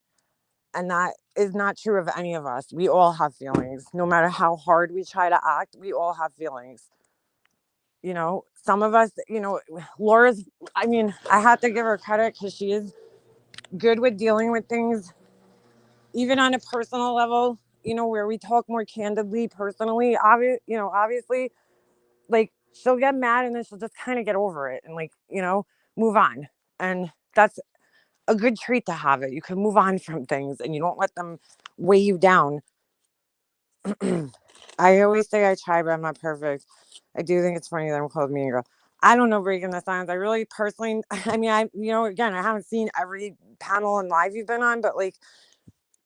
And that is not true of any of us. We all have feelings. No matter how hard we try to act, we all have feelings. Some of us, Laura's, I mean, I have to give her credit because she is good with dealing with things, even on a personal level, where we talk more candidly personally. Obviously, like, she'll get mad and then she'll just kind of get over it and, like, move on. And that's a good trait to have. It you can move on from things and you don't let them weigh you down. I always say I try, but I'm not perfect. I do think it's funny that I'm called Mean Girl. I don't know, Breaking the Silence. I really personally, I mean, again, I haven't seen every panel and live you've been on, but like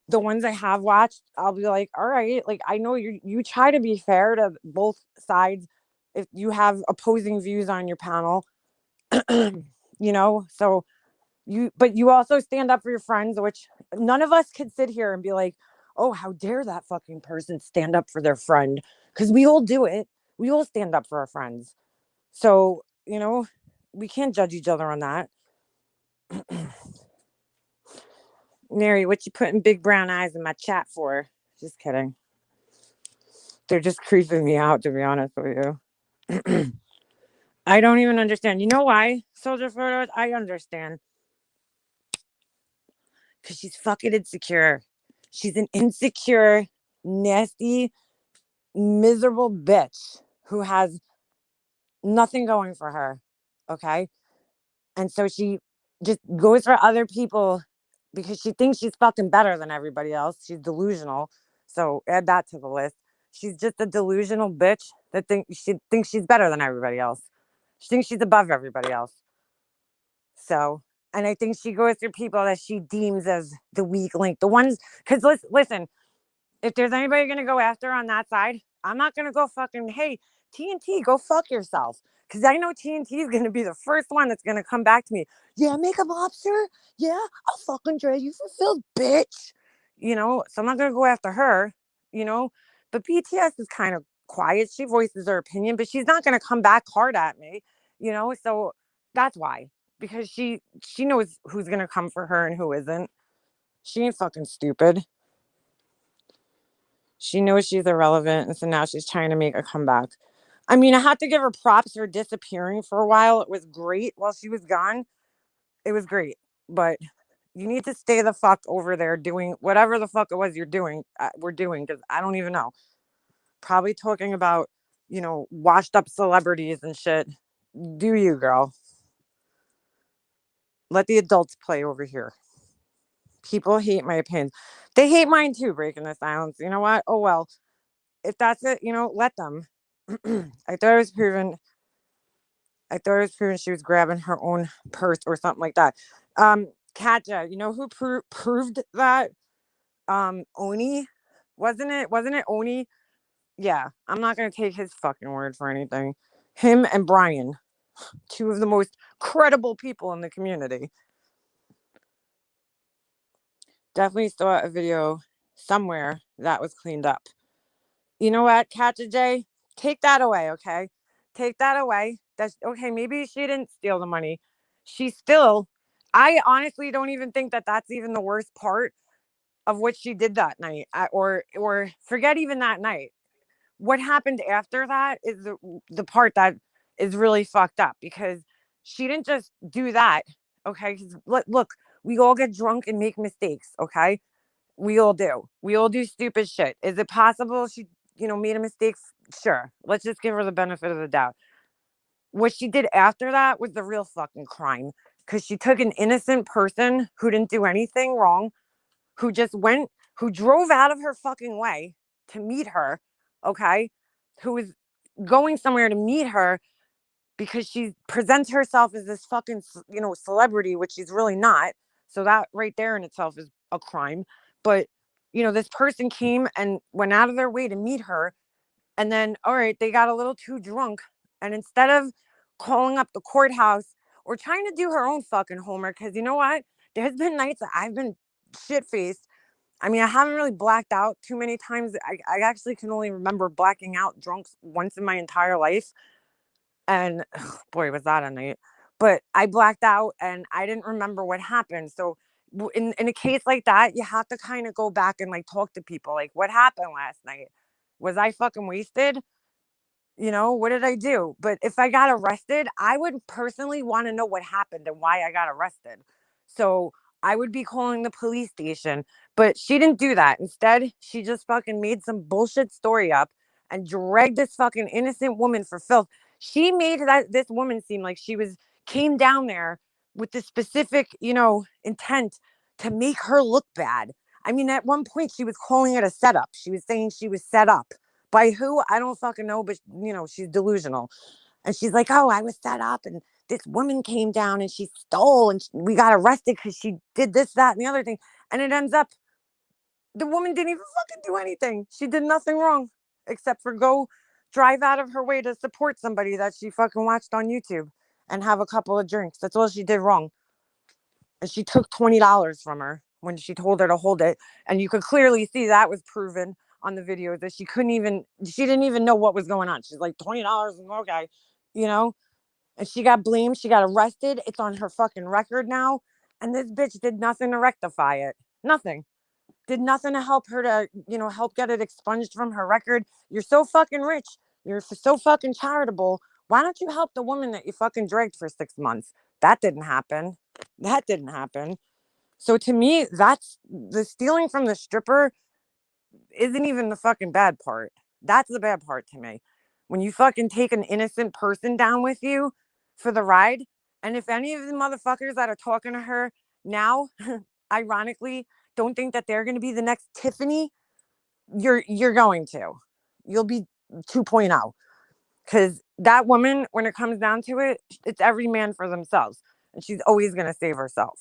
the ones I have watched, I'll be like, all right, like, I know you try to be fair to both sides if you have opposing views on your panel, so but you also stand up for your friends, which none of us could sit here and be like, oh, how dare that fucking person stand up for their friend? Because we all do it. We all stand up for our friends. So, we can't judge each other on that. Mary, what you putting big brown eyes in my chat for? Just kidding. They're just creeping me out, to be honest with you. I don't even understand. You know why? Soldier photos? I understand. Because she's fucking insecure. She's an insecure, nasty, miserable bitch who has nothing going for her. Okay. And so she just goes for other people because she thinks she's fucking better than everybody else. She's delusional. So add that to the list. She's just a delusional bitch that she thinks she's better than everybody else. She thinks she's above everybody else. So, and I think she goes through people that she deems as the weak link. The ones, because listen, if there's anybody going to go after on that side, I'm not going to go fucking, hey, TNT, go fuck yourself. Because I know TNT is going to be the first one that's going to come back to me. Yeah, Makeup Lobster. Yeah, I'll fucking drag you for Phil, bitch. So I'm not going to go after her, you know. But BTS is kind of quiet. She voices her opinion, but she's not going to come back hard at me, So that's why. Because she knows who's going to come for her and who isn't. She ain't fucking stupid. She knows she's irrelevant, and so now she's trying to make a comeback. I mean, I had to give her props for disappearing for a while. It was great while she was gone. It was great. But you need to stay the fuck over there doing whatever the fuck it was you're doing. We're doing, because I don't even know. Probably talking about, washed up celebrities and shit. Do you, girl? Let the adults play over here. People hate my opinions. They hate mine too, Breaking the Silence. You know what? Oh, well. If that's it, let them. I thought it was proven. I thought it was proven she was grabbing her own purse or something like that. Katja, you know who proved that? Oni, wasn't it? Wasn't it Oni? Yeah, I'm not gonna take his fucking word for anything. Him and Brian, two of the most credible people in the community. Definitely saw a video somewhere that was cleaned up. You know what, Katja J? Take that away, okay? Take that away. That's okay. Maybe she didn't steal the money. She still, I honestly don't even think that that's even the worst part of what she did that night, or forget even that night. What happened after that is the part that is really fucked up, because she didn't just do that Okay? 'Cause look, we all get drunk and make mistakes, okay? We all do. We all do stupid shit. Is it possible she, made a mistake? Sure. Let's just give her the benefit of the doubt. What she did after that was the real fucking crime, because she took an innocent person who didn't do anything wrong, who just went, who drove out of her fucking way to meet her, okay? Who was going somewhere to meet her because she presents herself as this fucking, celebrity, which she's really not. So that right there in itself is a crime. But, this person came and went out of their way to meet her. And then, all right, they got a little too drunk. And instead of calling up the courthouse or trying to do her own fucking homework, because you know what? There's been nights that I've been shit faced. I mean, I haven't really blacked out too many times. I actually can only remember blacking out drunk once in my entire life. And boy, was that a night. But I blacked out and I didn't remember what happened. So in a case like that, you have to kind of go back and like talk to people. Like, what happened last night? Was I fucking wasted? What did I do? But if I got arrested, I would personally want to know what happened and why I got arrested. So I would be calling the police station. But she didn't do that. Instead, she just fucking made some bullshit story up and dragged this fucking innocent woman for filth. She made this woman seem like she came down there with the specific, intent to make her look bad. I mean, at one point she was calling it a setup. She was saying she was set up by who? I don't fucking know, but she's delusional. And she's like, "Oh, I was set up and this woman came down and she stole and we got arrested because she did this, that, and the other thing." And it ends up the woman didn't even fucking do anything. She did nothing wrong except for go drive out of her way to support somebody that she fucking watched on YouTube and have a couple of drinks. That's all she did wrong. And she took $20 from her when she told her to hold it. And you could clearly see that was proven on the video that she didn't even know what was going on. She's like, $20, okay, you know? And she got blamed. She got arrested. It's on her fucking record now. And this bitch did nothing to rectify it. Nothing. Did nothing to help her to, help get it expunged from her record. You're so fucking rich. You're so fucking charitable. Why don't you help the woman that you fucking dragged for 6 months? That didn't happen. That didn't happen. So to me, that's the stealing from the stripper isn't even the fucking bad part. That's the bad part to me. When you fucking take an innocent person down with you for the ride, and if any of the motherfuckers that are talking to her now, ironically, don't think that they're going to be the next Tiffany, you're going to. You'll be 2.0. Because that woman, when it comes down to it, it's every man for themselves. And she's always going to save herself.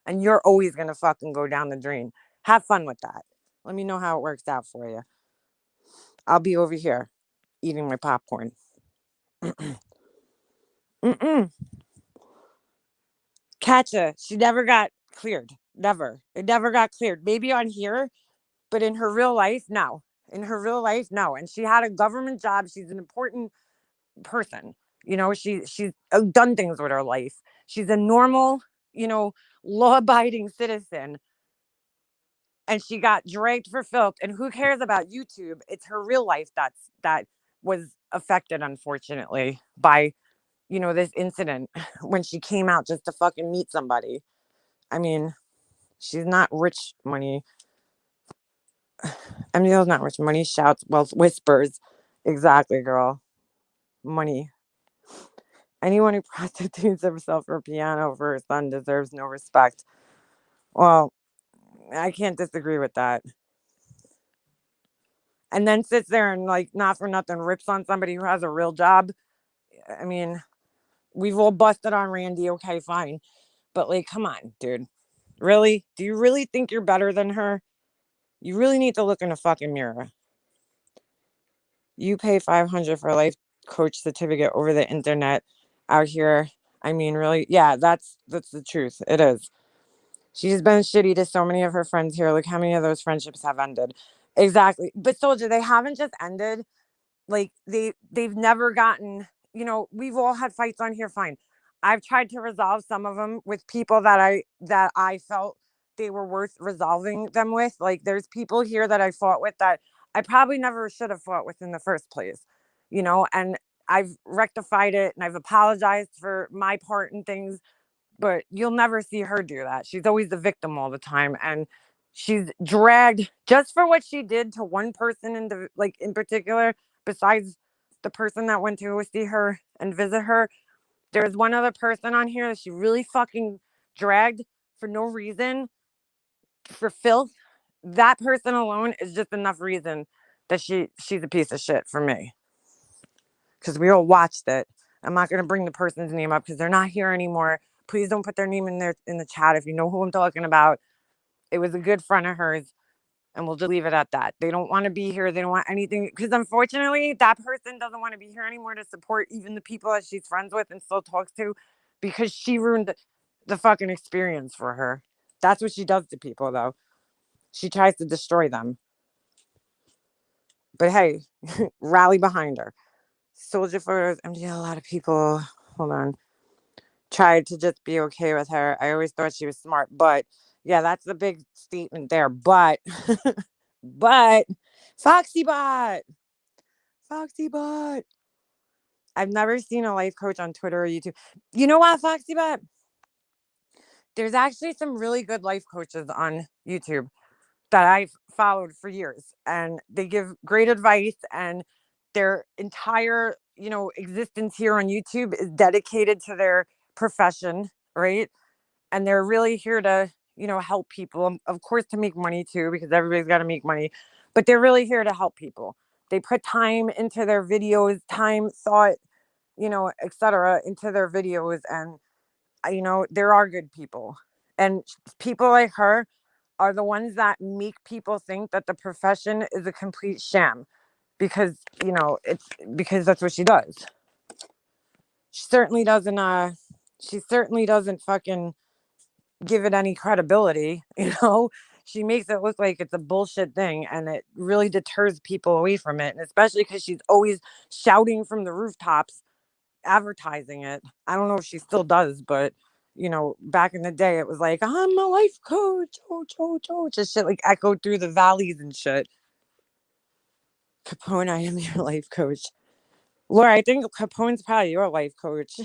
And you're always going to fucking go down the drain. Have fun with that. Let me know how it works out for you. I'll be over here eating my popcorn. Mm-mm. Katja, she never got cleared. Never. It never got cleared. Maybe on here, but in her real life, no. In her real life, no. And she had a government job. She's an important person. She's done things with her life. She's a normal, law-abiding citizen, and she got dragged for filth. And who cares about YouTube? It's her real life that was affected, unfortunately, by this incident when she came out just to fucking meet somebody. I mean, she's not rich money. MDL's not rich money. Shouts, well, whispers. Exactly, girl. Money. Anyone who prostitutes himself for piano for her son deserves no respect. Well, I can't disagree with that. And then sits there and, like, not for nothing, rips on somebody who has a real job. I mean, we've all busted on Randy. Okay, fine. But, like, come on, dude. Really? Do you really think you're better than her? You really need to look in a fucking mirror. You pay $500 for a life coach certificate over the internet out here. I mean, really? Yeah, that's the truth. It is. She's been shitty to so many of her friends here. Look how many of those friendships have ended. Exactly. But Soldier, they haven't just ended. Like they've never gotten, we've all had fights on here, fine. I've tried to resolve some of them with people that I felt they were worth resolving them with. Like there's people here that I fought with that I probably never should have fought with in the first place, and I've rectified it and I've apologized for my part in things. but you'll never see her do that. She's always the victim all the time, and she's dragged just for what she did to one person in the like in particular. Besides the person that went to see her and visit her, there's one other person on here that she really fucking dragged for no reason, for filth. That person alone is just enough reason that she's a piece of shit for me, because we all watched it. I'm not going to bring the person's name up because they're not here anymore. Please don't put their name in there in the chat if you know who I'm talking about. It was a good friend of hers, and we'll just leave it at that. They don't want to be here. They don't want anything, because unfortunately, that person doesn't want to be here anymore to support even the people that she's friends with and still talks to, because she ruined the fucking experience for her. That's what she does to people, though. She tries to destroy them. But hey, rally behind her. Soldier Photos, MDL, a lot of people, hold on, tried to just be okay with her. I always thought she was smart, but yeah, that's the big statement there. But, but, Foxy Bot, Foxy Bot. I've never seen a life coach on Twitter or YouTube. You know what, Foxy Bot? There's actually some really good life coaches on YouTube that I've followed for years, and they give great advice, and their entire, existence here on YouTube is dedicated to their profession, right? And they're really here to, help people, of course, to make money too, because everybody's got to make money, but they're really here to help people. They put time into their videos, time, thought, etc., into their videos, and there are good people, and people like her are the ones that make people think that the profession is a complete sham, because it's because that's what she does. She certainly doesn't fucking give it any credibility. She makes it look like it's a bullshit thing, and it really deters people away from it, and especially because she's always shouting from the rooftops advertising it. I don't know if she still does, but back in the day, it was like, I'm a life coach, just shit like echoed through the valleys and shit. Capone, I am your life coach. Laura, I think Capone's probably your life coach.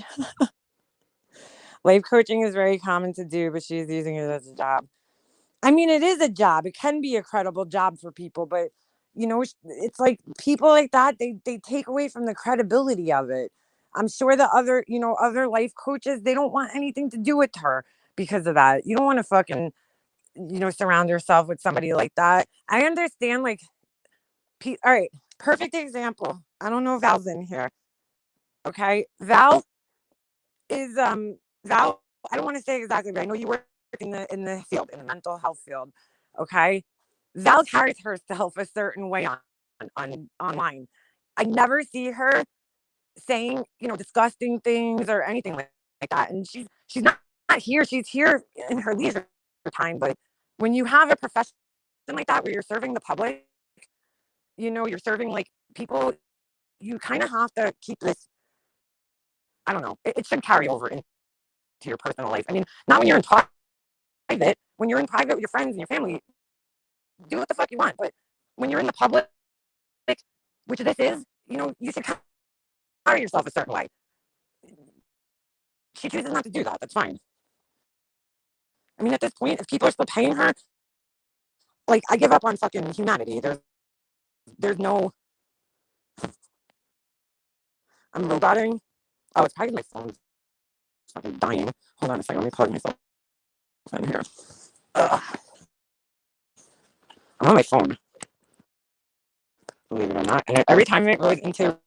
Life coaching is very common to do, but she's using it as a job. I mean, it is a job. It can be a credible job for people, but it's like people like that, they take away from the credibility of it. I'm sure the other life coaches, they don't want anything to do with her because of that. You don't want to fucking, surround yourself with somebody like that. I understand, like, all right, perfect example. I don't know if Val's in here. Okay. Is Val, I don't want to say exactly, but I know you work in the field, in the mental health field. Okay. Val carries herself a certain way on online. I never see her saying, disgusting things or anything like that. And she's not here. She's here in her leisure time. But when you have a profession like that where you're serving the public, you're serving like people, you kind of have to keep this. I don't know. It should carry over into your personal life. I mean, not when you're in private. When you're in private with your friends and your family, do what the fuck you want. But when you're in the public, which this is, you should carry yourself a certain way. She chooses not to do that. That's fine. I mean, at this point, if people are still paying her, like, I give up on fucking humanity. There's no. I'm roboting. Oh, it's probably my phone's fucking dying. Hold on a second. Let me plug myself in here. Ugh. I'm on my phone, believe it or not. And every time it goes into,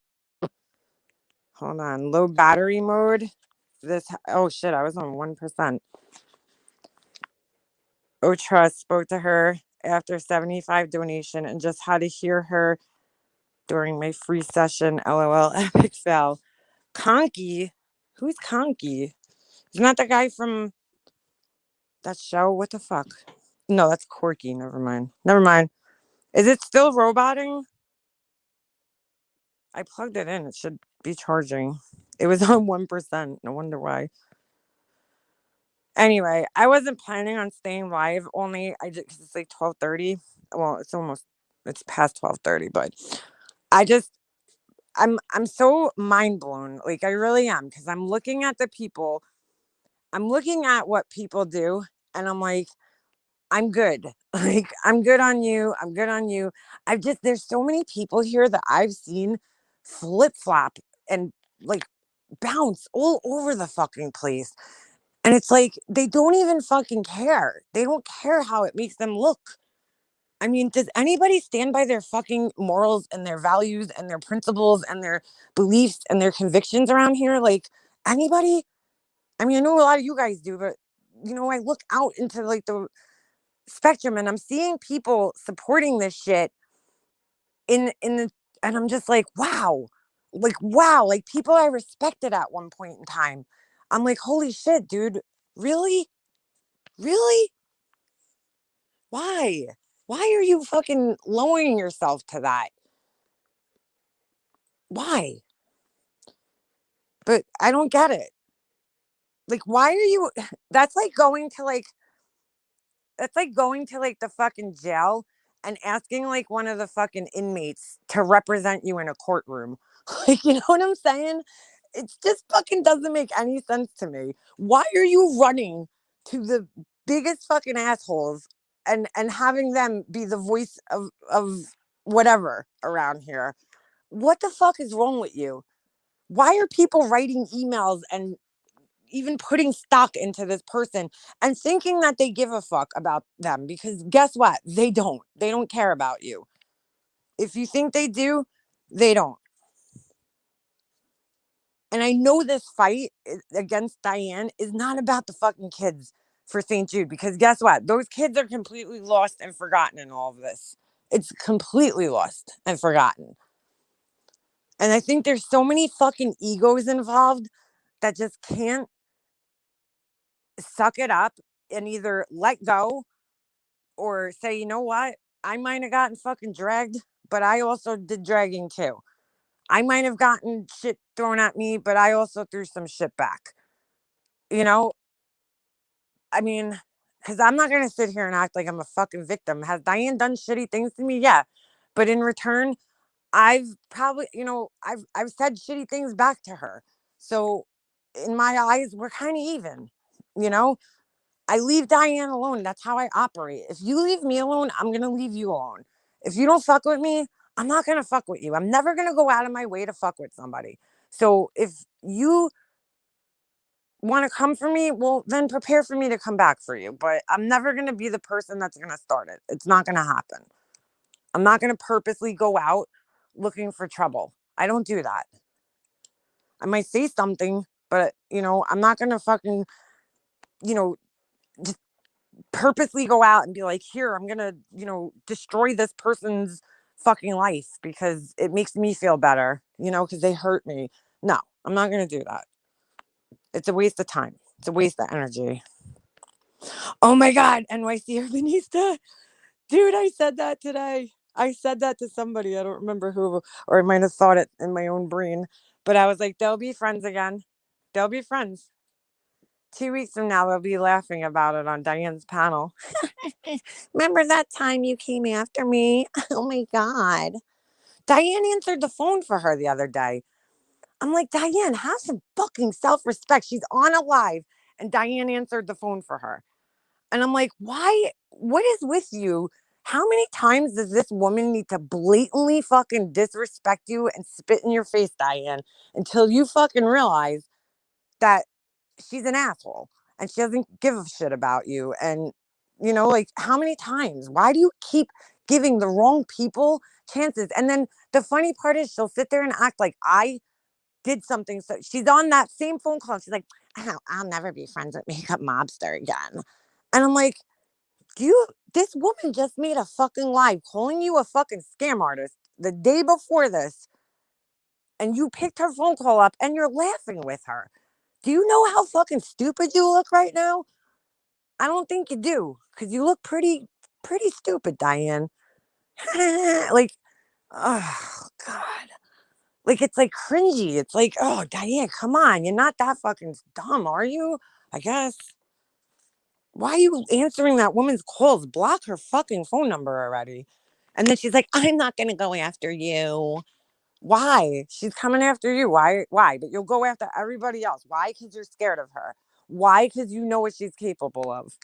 hold on, low battery mode. Oh shit, I was on 1%. Otra spoke to her after 75 donation and just had to hear her during my free session. LOL, epic fail. Conky? Who's Conky? Isn't that the guy from that show? What the fuck? No, that's Corky. Never mind. Never mind. Is it still roboting? I plugged it in. It should be charging. It was on 1%. No wonder why. Anyway, I wasn't planning on staying live. Only I just, cause it's like 12:30. Well, it's past 12:30, but I just I'm so mind blown. Like, I really am, because I'm looking at the people I'm looking at what people do and I'm like, I'm good. Like, I'm good on you. I'm good on you. There's so many people here that I've seen flip flop and like bounce all over the fucking place. And it's like, they don't even fucking care. They don't care how it makes them look. I mean, does anybody stand by their fucking morals and their values and their principles and their beliefs and their convictions around here? Like, anybody? I mean, I know a lot of you guys do, but I look out into like the spectrum and I'm seeing people supporting this shit in the and I'm just like, wow. Like, wow, like people I respected at one point in time. I'm like, holy shit, dude. Really? Really? Why? Why are you fucking lowering yourself to that? Why? But I don't get it. Like, why are you that's like going to like That's like going to like the fucking jail and asking like one of the fucking inmates to represent you in a courtroom. Like, you know what I'm saying? It just fucking doesn't make any sense to me. Why are you running to the biggest fucking assholes and having them be the voice of whatever around here? What the fuck is wrong with you? Why are people writing emails and even putting stock into this person and thinking that they give a fuck about them? Because guess what? They don't care about you. If you think they do, they don't. And I know this fight against Diane is not about the fucking kids for St. Jude, because guess what? Those kids are completely lost and forgotten in all of this. It's completely lost and forgotten. And I think there's so many fucking egos involved that just can't suck it up and either let go or say, you know what? I might have gotten fucking dragged, but I also did dragging too. I might have gotten shit thrown at me, but I also threw some shit back. You know, I mean, because I'm not going to sit here and act like I'm a fucking victim. Has Diane done shitty things to me? Yeah. But in return, I've probably, I've said shitty things back to her. So in my eyes, we're kind of even, you know? I leave Diane alone. That's how I operate. If you leave me alone, I'm going to leave you alone. If you don't fuck with me, I'm not going to fuck with you. I'm never going to go out of my way to fuck with somebody. So if you want to come for me, well, then prepare for me to come back for you. But I'm never going to be the person that's going to start it. It's not going to happen. I'm not going to purposely go out looking for trouble. I don't do that. I might say something, but, I'm not going to fucking, you know, purposely go out and be like, here, I'm gonna, destroy this person's fucking life because it makes me feel better, because they hurt me. No, I'm not gonna do that. It's a waste of time. It's a waste of energy. Oh my god, NYC Urbanista. Dude, I said that today. I said that to somebody. I don't remember who, or I might have thought it in my own brain. But I was like, they'll be friends again. They'll be friends. 2 weeks from now, they'll be laughing about it on Diane's panel. Remember that time you came after me? Oh my God. Diane answered the phone for her the other day. I'm like, Diane, have some fucking self respect. She's on a live, and Diane answered the phone for her. And I'm like, why? What is with you? How many times does this woman need to blatantly fucking disrespect you and spit in your face, Diane, until you fucking realize that she's an asshole and she doesn't give a shit about you? And, like, how many times? Why do you keep giving the wrong people chances? And then the funny part is she'll sit there and act like I did something. So she's on that same phone call. She's like, oh, I'll never be friends with Makeup Mobster again. And I'm like, this woman just made a fucking live calling you a fucking scam artist the day before this. And you picked her phone call up and you're laughing with her. Do you know how fucking stupid you look right now? I don't think you do, because you look pretty stupid, Diane. Like, oh God. Like, it's like cringy. It's like, oh, Diane, come on. You're not that fucking dumb, are you? I guess. Why are you answering that woman's calls? Block her fucking phone number already. And then she's like, I'm not gonna go after you. Why? She's coming after you. Why? But you'll go after everybody else. Why? Because you're scared of her. Why? Because you know what she's capable of.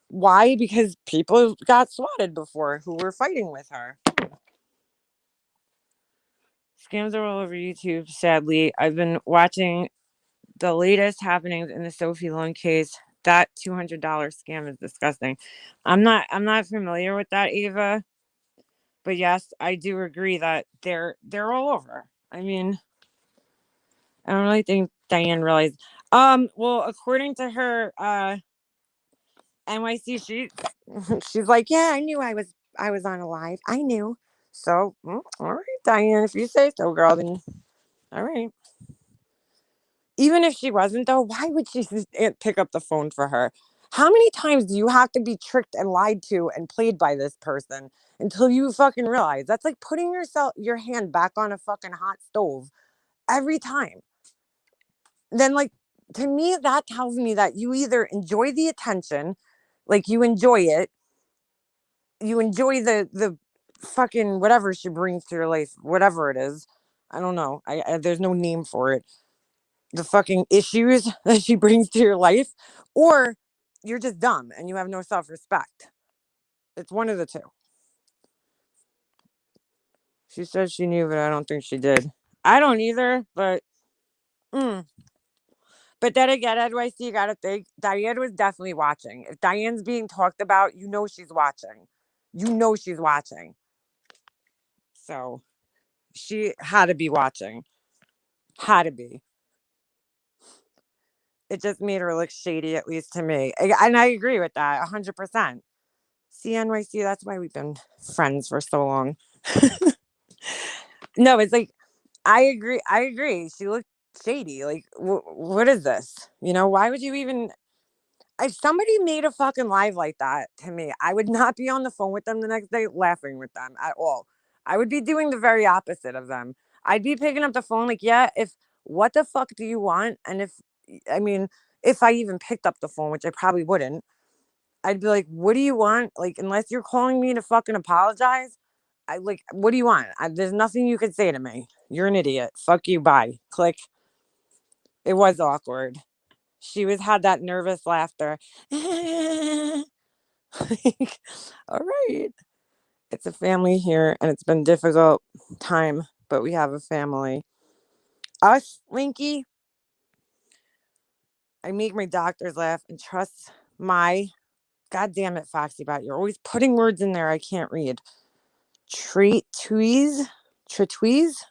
Why? Because people got swatted before who were fighting with her. Scams are all over YouTube, sadly. I've been watching the latest happenings in the Sophie Loan case. That $200 scam is disgusting. I'm not familiar with that, Ava. But yes, I do agree that they're all over. I mean, I don't really think Diane realized. Well, according to her NYC, she's like, yeah, I was on a live. I knew. So, all right, Diane, if you say so, girl, then all right. Even if she wasn't, though, why would she pick up the phone for her? How many times do you have to be tricked and lied to and played by this person until you fucking realize that's like putting your hand back on a fucking hot stove every time? Then, like, to me, that tells me that you either enjoy the attention, like you enjoy it, you enjoy the fucking whatever she brings to your life, whatever it is. I don't know. I there's no name for it. The fucking issues that she brings to your life, or you're just dumb and you have no self-respect. It's one of the two. She says she knew, but I don't think she did. I don't either, but but then again, NYC, you gotta think Diane was definitely watching. If Diane's being talked about, you know she's watching. You know she's watching. So she had to be watching. Had to be. It just made her look shady, at least to me. And I agree with that 100%. See, NYC, that's why we've been friends for so long. No, it's like, I agree. I agree. She looked shady. Like, what is this? Why would you even. If somebody made a fucking live like that to me, I would not be on the phone with them the next day laughing with them at all. I would be doing the very opposite of them. I'd be picking up the phone like, yeah, if what the fuck do you want? And I mean, if I even picked up the phone, which I probably wouldn't, I'd be like, what do you want? Like, unless you're calling me to fucking apologize, what do you want? There's nothing you could say to me. You're an idiot. Fuck you. Bye. Click. It was awkward. She had that nervous laughter. Like, all right. It's a family here and it's been a difficult time, but we have a family. Us, Linky, I make my doctors laugh and trust my. God damn it, Foxy Bot. You're always putting words in there I can't read. Tretuiz? Tretuiz.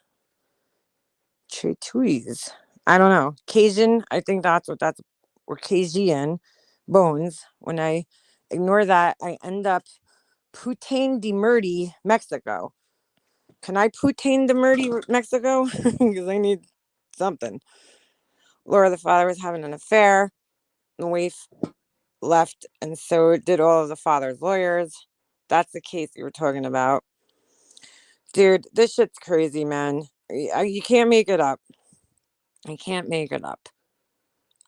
I don't know. Cajun. I think or Cajun bones. When I ignore that, I end up Putain de Murdy, Mexico. Can I Putain de Murdy, Mexico? Because I need something. Laura, the father, was having an affair. The wife left, and so did all of the father's lawyers. That's the case you were talking about. Dude, this shit's crazy, man. You can't make it up. I can't make it up.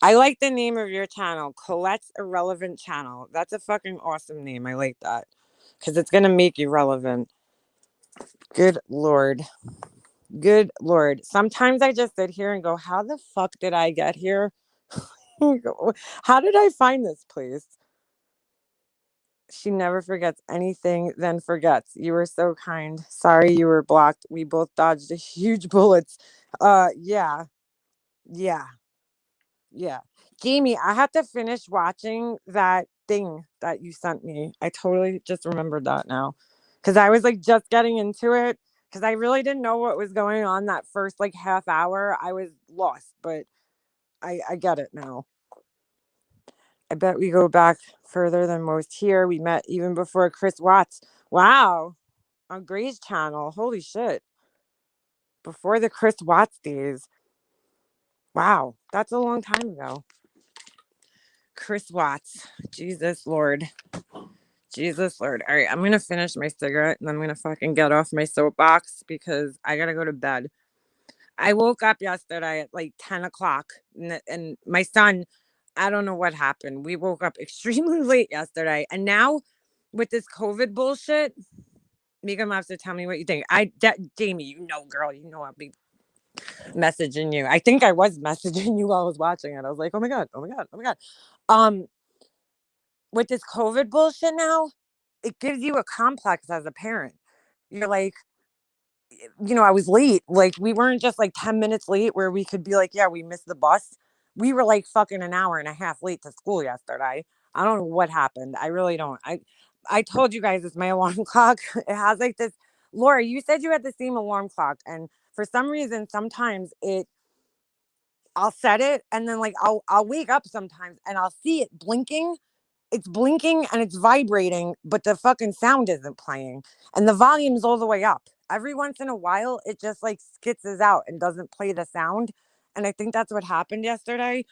I like the name of your channel, Colette's Irrelevant Channel. That's a fucking awesome name. I like that. Because it's going to make you relevant. Good Lord. Good Lord. Sometimes I just sit here and go, how the fuck did I get here? How did I find this place? She never forgets anything, then forgets. You were so kind. Sorry you were blocked. We both dodged a huge bullets. Yeah. Yeah. Yeah. Jamie, I have to finish watching that thing that you sent me. I totally just remembered that now. Because I was like just getting into it. Because I really didn't know what was going on that first like half hour. I was lost, but I get it now. I bet we go back further than most here. We met even before Chris Watts. Wow. On Gray's channel. Holy shit. Before the Chris Watts days. Wow. That's a long time ago. Chris Watts. Jesus Lord. Jesus Lord. All right. I'm going to finish my cigarette and I'm going to fucking get off my soapbox because I got to go to bed. I woke up yesterday at like 10 o'clock and my son, I don't know what happened. We woke up extremely late yesterday. And now with this COVID bullshit, Mika have to tell me what you think. Jamie, girl, I'll be messaging you. I think I was messaging you while I was watching it. I was like, oh my God, oh my God, oh my God. Um, with this COVID bullshit now, it gives you a complex as a parent. You're like, I was late. Like, we weren't just like 10 minutes late where we could be like, yeah, we missed the bus. We were like fucking an hour and a half late to school yesterday. I don't know what happened. I really don't. I told you guys it's my alarm clock. It has like this. Laura, you said you had the same alarm clock, and for some reason, sometimes I'll set it, and then like I'll wake up sometimes and I'll see it blinking. It's blinking and it's vibrating, but the fucking sound isn't playing. And the volume's all the way up. Every once in a while, it just like skitzes out and doesn't play the sound. And I think that's what happened yesterday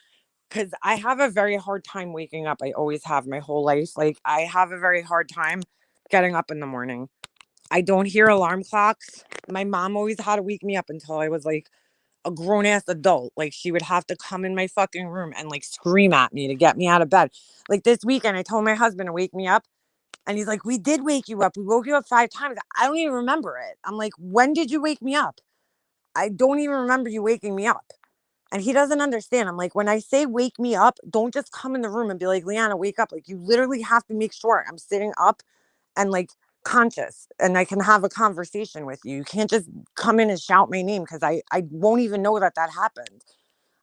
because I have a very hard time waking up. I always have my whole life. Like, I have a very hard time getting up in the morning. I don't hear alarm clocks. My mom always had to wake me up until I was like a grown ass adult. Like, she would have to come in my fucking room and like scream at me to get me out of bed. Like, this weekend, I told my husband to wake me up, and he's like, "We did wake you up. We woke you up 5 times." I don't even remember it. I'm like, "When did you wake me up? I don't even remember you waking me up." And he doesn't understand. I'm like, when I say wake me up, don't just come in the room and be like, "Leanna, wake up." Like, you literally have to make sure I'm sitting up and like conscious and I can have a conversation with you. You can't just come in and shout my name because I won't even know that that happened.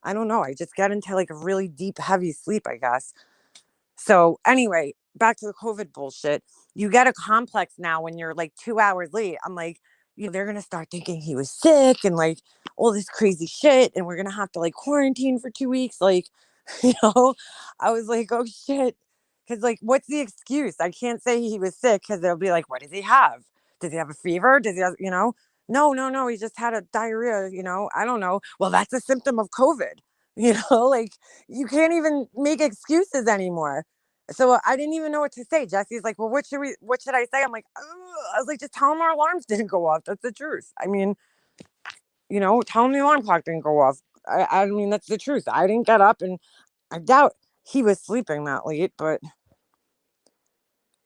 I don't know. I just get into like a really deep, heavy sleep, I guess. So anyway, back to the COVID bullshit. You get a complex now when you're like 2 hours late. I'm like, they're gonna start thinking he was sick and like all this crazy shit, and we're gonna have to like quarantine for 2 weeks. Like, you know, I was like, oh shit. Cause like, what's the excuse? I can't say he was sick because they'll be like, what does he have? Does he have a fever? Does he have, No, no, no. He just had a diarrhea, I don't know. Well, that's a symptom of COVID, like you can't even make excuses anymore. So I didn't even know what to say. Jesse's like, well, what should I say? I'm like, ugh. I was like, just tell him our alarms didn't go off. That's the truth. I mean, tell him the alarm clock didn't go off. I mean, that's the truth. I didn't get up, and I doubt he was sleeping that late, but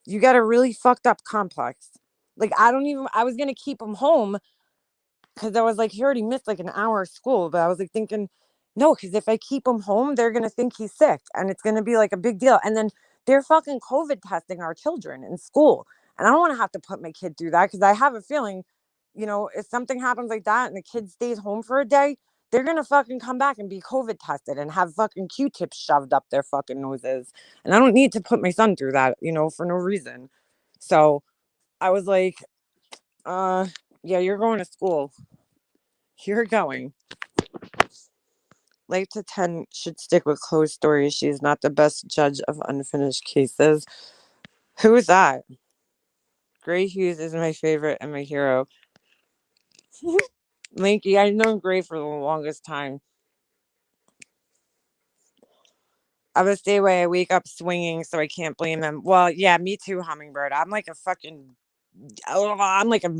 you got a really fucked up complex. Like, I was going to keep him home because I was like, he already missed like an hour of school. But I was like thinking, no, because if I keep him home, they're gonna think he's sick, and it's gonna be like a big deal. And then they're fucking COVID testing our children in school, and I don't want to have to put my kid through that because I have a feeling, if something happens like that and the kid stays home for a day, they're gonna fucking come back and be COVID tested and have fucking Q-tips shoved up their fucking noses. And I don't need to put my son through that, for no reason. So I was like, yeah, you're going to school. You're going. Life to 10 should stick with closed stories. She is not the best judge of unfinished cases. Who is that? Gray Hughes is my favorite and my hero. Linky, I've known Gray for the longest time. I would stay away. I wake up swinging, so I can't blame him. Well, yeah, me too, Hummingbird. I'm like I'm like a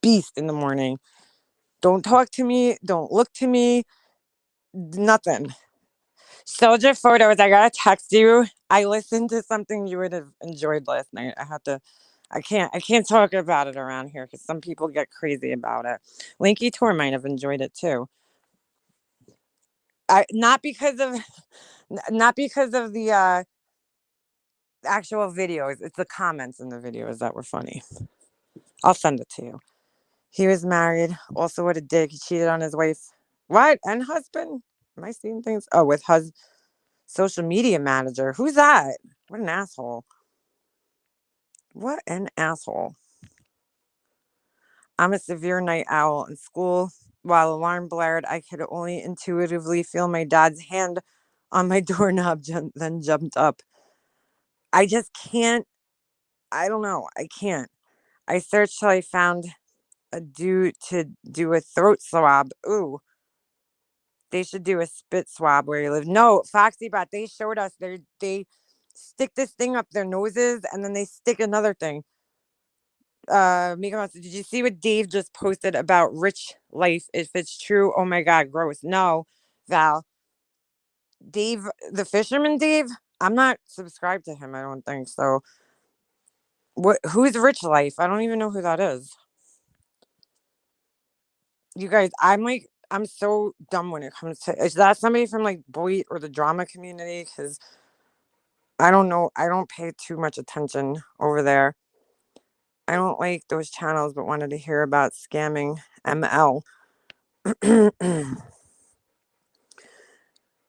beast in the morning. Don't talk to me. Don't look to me. Nothing. Soldier photos. I gotta text you. I listened to something you would have enjoyed last night. I can't talk about it around here because some people get crazy about it. Linky Tour might have enjoyed it too. Not because of not because of the actual videos. It's the comments in the videos that were funny. I'll send it to you. He was married. Also, what a dick. He cheated on his wife. What? And husband? Am I seeing things? Oh, with social media manager. Who's that? What an asshole. What an asshole. I'm a severe night owl in school. While alarm blared, I could only intuitively feel my dad's hand on my doorknob, then jumped up. I just can't. I don't know. I can't. I searched till I found a to do a throat swab. Ooh, they should do a spit swab where you live. No, Foxy Bot, they showed us they stick this thing up their noses and then they stick another thing. Mika Mouse, did you see what Dave just posted about rich life? If it's true, oh my god, gross. No, Val. Dave, the fisherman Dave, I'm not subscribed to him, I don't think. So who's Rich Life? I don't even know who that is. You guys, I'm like I'm so dumb when it comes to, is that somebody from like Boyd or the drama community? Because I don't know. I don't pay too much attention over there. I don't like those channels, but wanted to hear about scamming ML.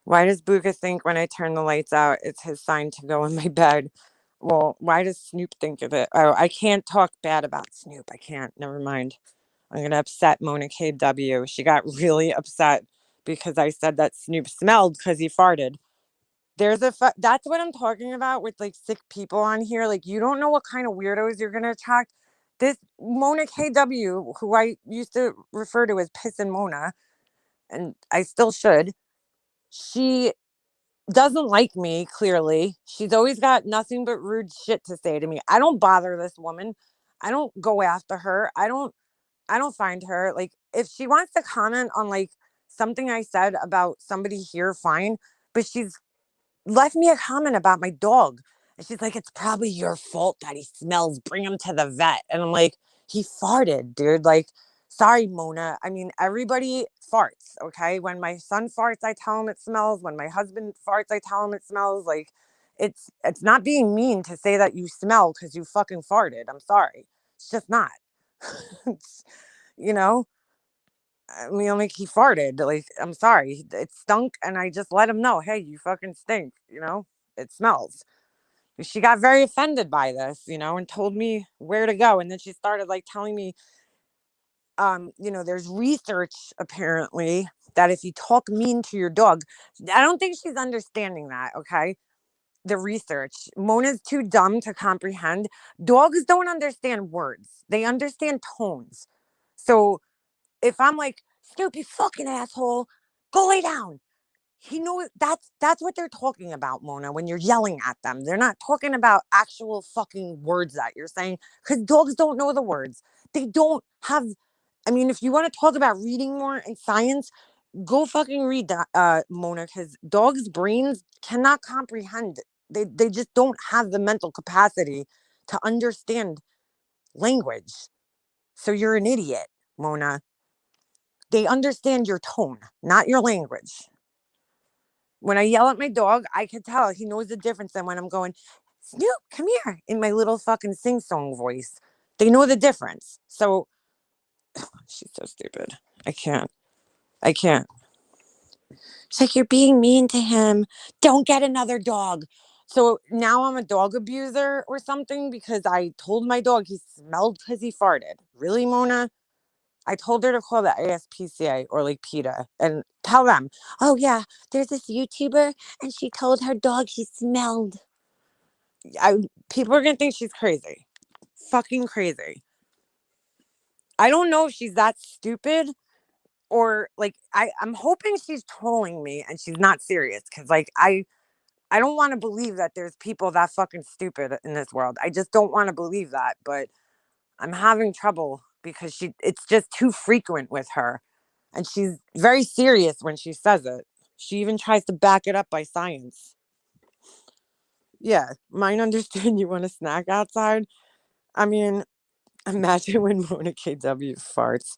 Why does Booga think when I turn the lights out, it's his sign to go in my bed? Well, why does Snoop think of it? Oh, I can't talk bad about Snoop. I can't. Never mind. I'm going to upset Mona KW. She got really upset because I said that Snoop smelled because he farted. That's what I'm talking about with like sick people on here. Like, you don't know what kind of weirdos you're going to attract. This Mona KW, who I used to refer to as Piss and Mona, and I still should, she doesn't like me, clearly. She's always got nothing but rude shit to say to me. I don't bother this woman. I don't go after her. I don't find her. Like, if she wants to comment on like something I said about somebody here, fine. But she's left me a comment about my dog. And she's like, it's probably your fault that he smells. Bring him to the vet. And I'm like, he farted, dude. Like, sorry, Mona. I mean, everybody farts, okay? When my son farts, I tell him it smells. When my husband farts, I tell him it smells. Like, it's not being mean to say that you smell because you fucking farted. I'm sorry. It's just not. It's, you know, I mean, like, he farted. Like, I'm sorry. It stunk, and I just let him know, hey, you fucking stink, it smells. She got very offended by this, and told me where to go. And then she started like telling me, there's research apparently that if you talk mean to your dog, I don't think she's understanding that, okay? The research. Mona's too dumb to comprehend. Dogs don't understand words, they understand tones. So if I'm like, Snoop, you fucking asshole, go lay down. He knows that's what they're talking about, Mona, when you're yelling at them. They're not talking about actual fucking words that you're saying, because dogs don't know the words. They don't have, I mean, if you want to talk about reading more and science, go fucking read that, Mona, because dogs' brains cannot comprehend. They just don't have the mental capacity to understand language. So you're an idiot, Mona. They understand your tone, not your language. When I yell at my dog, I can tell he knows the difference than when I'm going, Snoop, come here, in my little fucking sing song voice. They know the difference. So she's so stupid. I can't. I can't. She's like, you're being mean to him. Don't get another dog. So now I'm a dog abuser or something because I told my dog he smelled because he farted. Really, Mona? I told her to call the ASPCA or like PETA and tell them, oh, yeah, there's this YouTuber and she told her dog he smelled. People are going to think she's crazy. Fucking crazy. I don't know if she's that stupid or like, I'm hoping she's trolling me and she's not serious because like, I don't want to believe that there's people that fucking stupid in this world. I just don't want to believe that, but I'm having trouble because it's just too frequent with her. And she's very serious when she says it. She even tries to back it up by science. Yeah, mine understand you want a snack outside. I mean, imagine when Mona KW farts.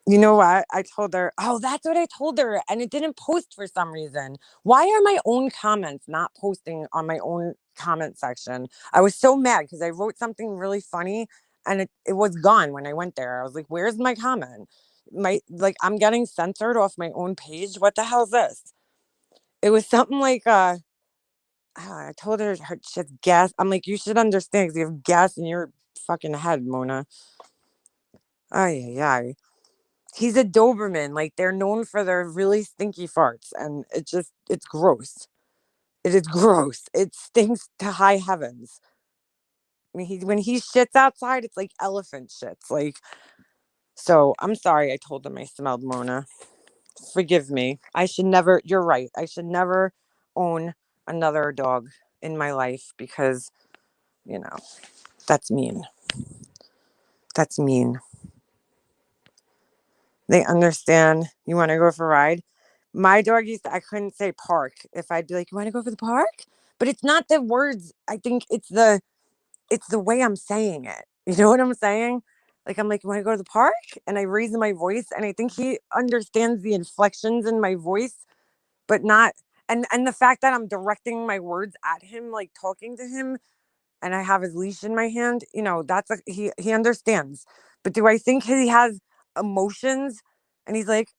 You know what? I told her, oh, that's what I told her. And it didn't post for some reason. Why are my own comments not posting on my own comment section? I was so mad because I wrote something really funny and it was gone when I went there. I was like, where's my comment? I'm getting censored off my own page. What the hell is this? It was something like, I told her she has gas. I'm like, you should understand because you have gas in your fucking head, Mona. Ay, ay, ay. He's a Doberman. Like, they're known for their really stinky farts, and it's gross. It is gross. It stinks to high heavens. I mean, when he shits outside, it's like elephant shits. Like, so I'm sorry I told him I smelled, Mona. Forgive me. I should never, you're right. I should never own another dog in my life because, you know, that's mean. That's mean. They understand you want to go for a ride. My dog I couldn't say park. If I'd be like, you want to go for the park? But it's not the words. I think it's the way I'm saying it. You know what I'm saying? Like, I'm like, "You wanna go to the park?" And I raise my voice, and I think he understands the inflections in my voice, but not, and the fact that I'm directing my words at him, like, talking to him, and I have his leash in my hand, that's a he understands. But do I think he has emotions? And he's like,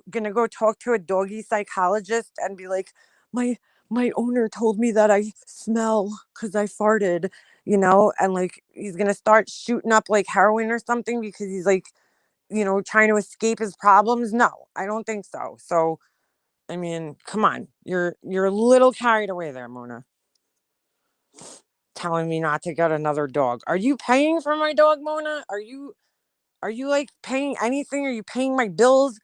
gonna go talk to a doggy psychologist and be like, my my owner told me that I smell because I farted, and like he's gonna start shooting up like heroin or something because he's like, trying to escape his problems. No, I don't think so. So I mean, come on, you're a little carried away there, Mona, telling me not to get another dog. Are you paying for my dog, Mona? Are you like paying anything? Are you paying my bills?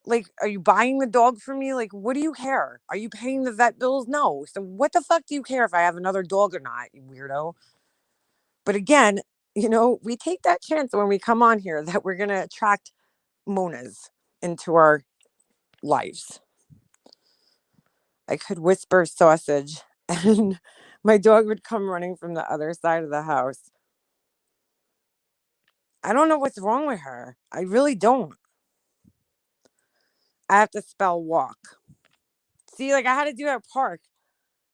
Like, are you buying the dog for me? Like, what do you care? Are you paying the vet bills? No. So what the fuck do you care if I have another dog or not, you weirdo? But again, we take that chance when we come on here that we're gonna attract Monas into our lives. I could whisper sausage and my dog would come running from the other side of the house. I don't know what's wrong with her. I really don't. I have to spell walk. See, like I had to do it at park,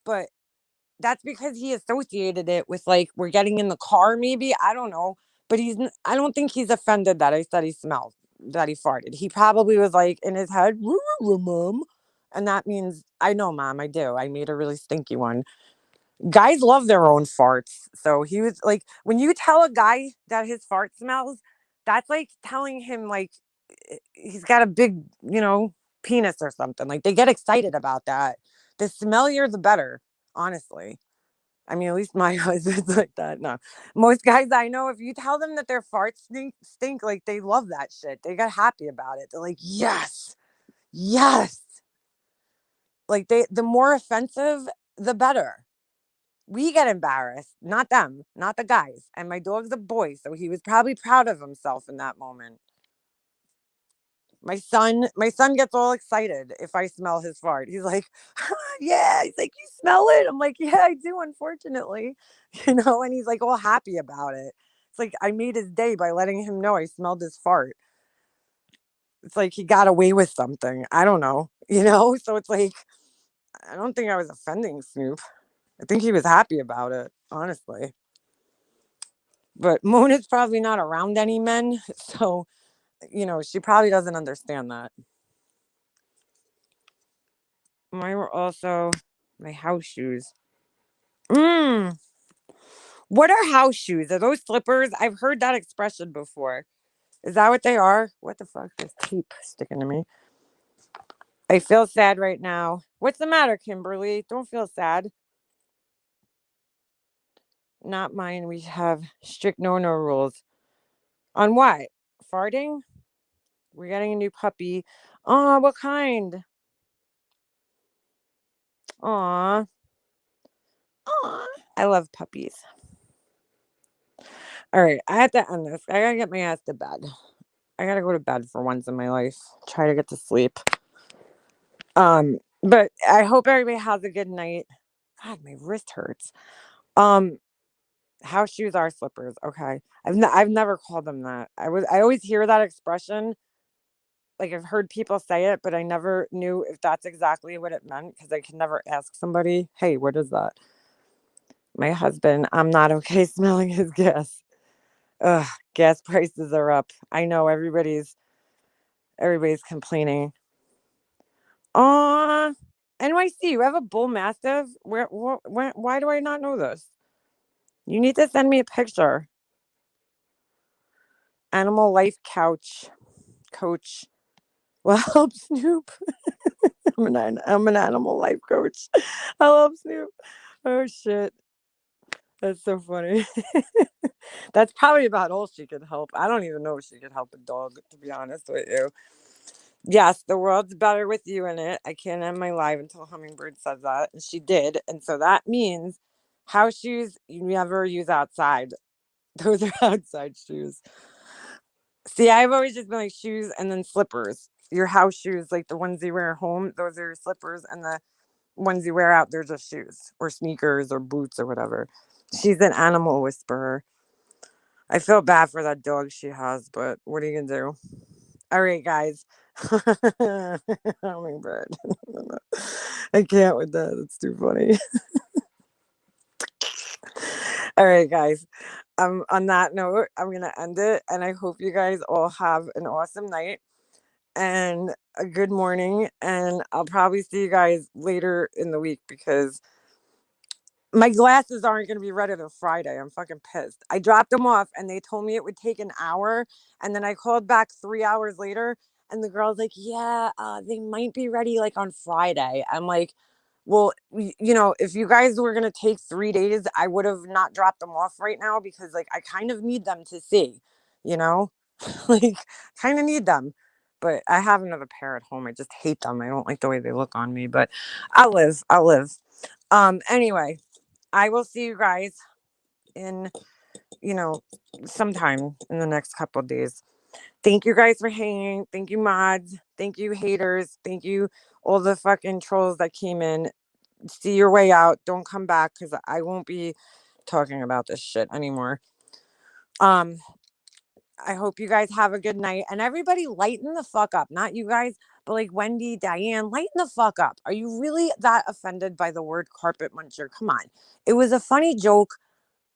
but that's because he associated it with like we're getting in the car, maybe. I don't know. But I don't think he's offended that I said he smelled, that he farted. He probably was like in his head, Mom. And that means I know, Mom, I do. I made a really stinky one. Guys love their own farts. So he was like, when you tell a guy that his fart smells, that's like telling him like he's got a big, penis or something. Like they get excited about that. The smellier, the better, honestly. I mean, at least my husband's like that. No, most guys I know, if you tell them that their farts stink, like they love that shit. They get happy about it. They're like, yes, yes. Like the more offensive, the better. We get embarrassed, not them, not the guys. And my dog's a boy, so he was probably proud of himself in that moment. My son gets all excited if I smell his fart. He's like, yeah. He's like, you smell it? I'm like, yeah, I do, unfortunately. And he's like all happy about it. It's like I made his day by letting him know I smelled his fart. It's like he got away with something. I don't know, So it's like I don't think I was offending Snoop. I think he was happy about it, honestly. But Mona's probably not around any men, so she probably doesn't understand that. Mine were also my house shoes. Mm. What are house shoes? Are those slippers? I've heard that expression before. Is that what they are? What the fuck? There's tape sticking to me. I feel sad right now. What's the matter, Kimberly? Don't feel sad. Not mine. We have strict no rules. On what? Farting? We're getting a new puppy. Oh, what kind? Aw. Aw. I love puppies. All right, I have to end this. I gotta get my ass to bed. I gotta go to bed for once in my life. Try to get to sleep. But I hope everybody has a good night. God, my wrist hurts. Um, House shoes are slippers. Okay, I've never called them that. I always hear that expression. Like I've heard people say it, but I never knew if that's exactly what it meant because I could never ask somebody, "Hey, what is that?" My husband, I'm not okay smelling his gas. Ugh, gas prices are up. I know everybody's complaining. Aw, NYC, you have a bull mastiff? Why do I not know this? You need to send me a picture. Animal life coach. Well, help Snoop. I'm an animal life coach. I love Snoop. Oh shit. That's so funny. That's probably about all she could help. I don't even know if she could help a dog, to be honest with you. Yes, the world's better with you in it. I can't end my live until Hummingbird says that. And she did. And so that means house shoes you never use outside. Those are outside shoes. See, I've always just been like shoes and then slippers. Your house shoes, like the ones you wear home, those are your slippers. And the ones you wear out, they're just shoes or sneakers or boots or whatever. She's an animal whisperer. I feel bad for that dog she has, but what are you gonna do? All right, guys. Oh my god. I can't with that. It's too funny. All right, guys. On that note, I'm gonna end it, and I hope you guys all have an awesome night and a good morning. And I'll probably see you guys later in the week because my glasses aren't going to be ready till Friday. I'm fucking pissed. I dropped them off and they told me it would take an hour. And then I called back 3 hours later and the girl's like, yeah, they might be ready like on Friday. I'm like, well, if you guys were going to take 3 days, I would have not dropped them off right now because like I kind of need them to see, you know, like kind of need them. But I have another pair at home. I just hate them. I don't like the way they look on me, but I'll live. I'll live. Anyway, I will see you guys in, sometime in the next couple of days. Thank you guys for hanging. Thank you, mods. Thank you, haters. Thank you, all the fucking trolls that came in. See your way out. Don't come back because I won't be talking about this shit anymore. I hope you guys have a good night and everybody lighten the fuck up. Not you guys, but like Wendy, Diane, lighten the fuck up. Are you really that offended by the word carpet muncher? Come on. It was a funny joke.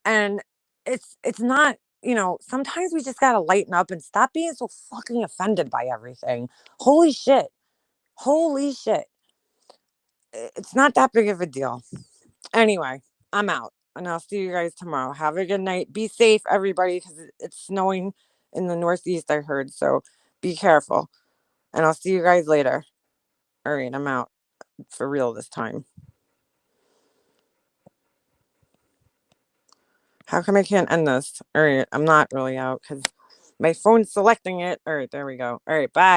And it's not, sometimes we just gotta lighten up and stop being so fucking offended by everything. Holy shit. Holy shit. It's not that big of a deal. Anyway, I'm out. And I'll see you guys tomorrow. Have a good night. Be safe, everybody, because it's snowing in the Northeast, I heard. So be careful. And I'll see you guys later. All right, I'm out for real this time. How come I can't end this? All right, I'm not really out because my phone's selecting it. All right, there we go. All right, bye.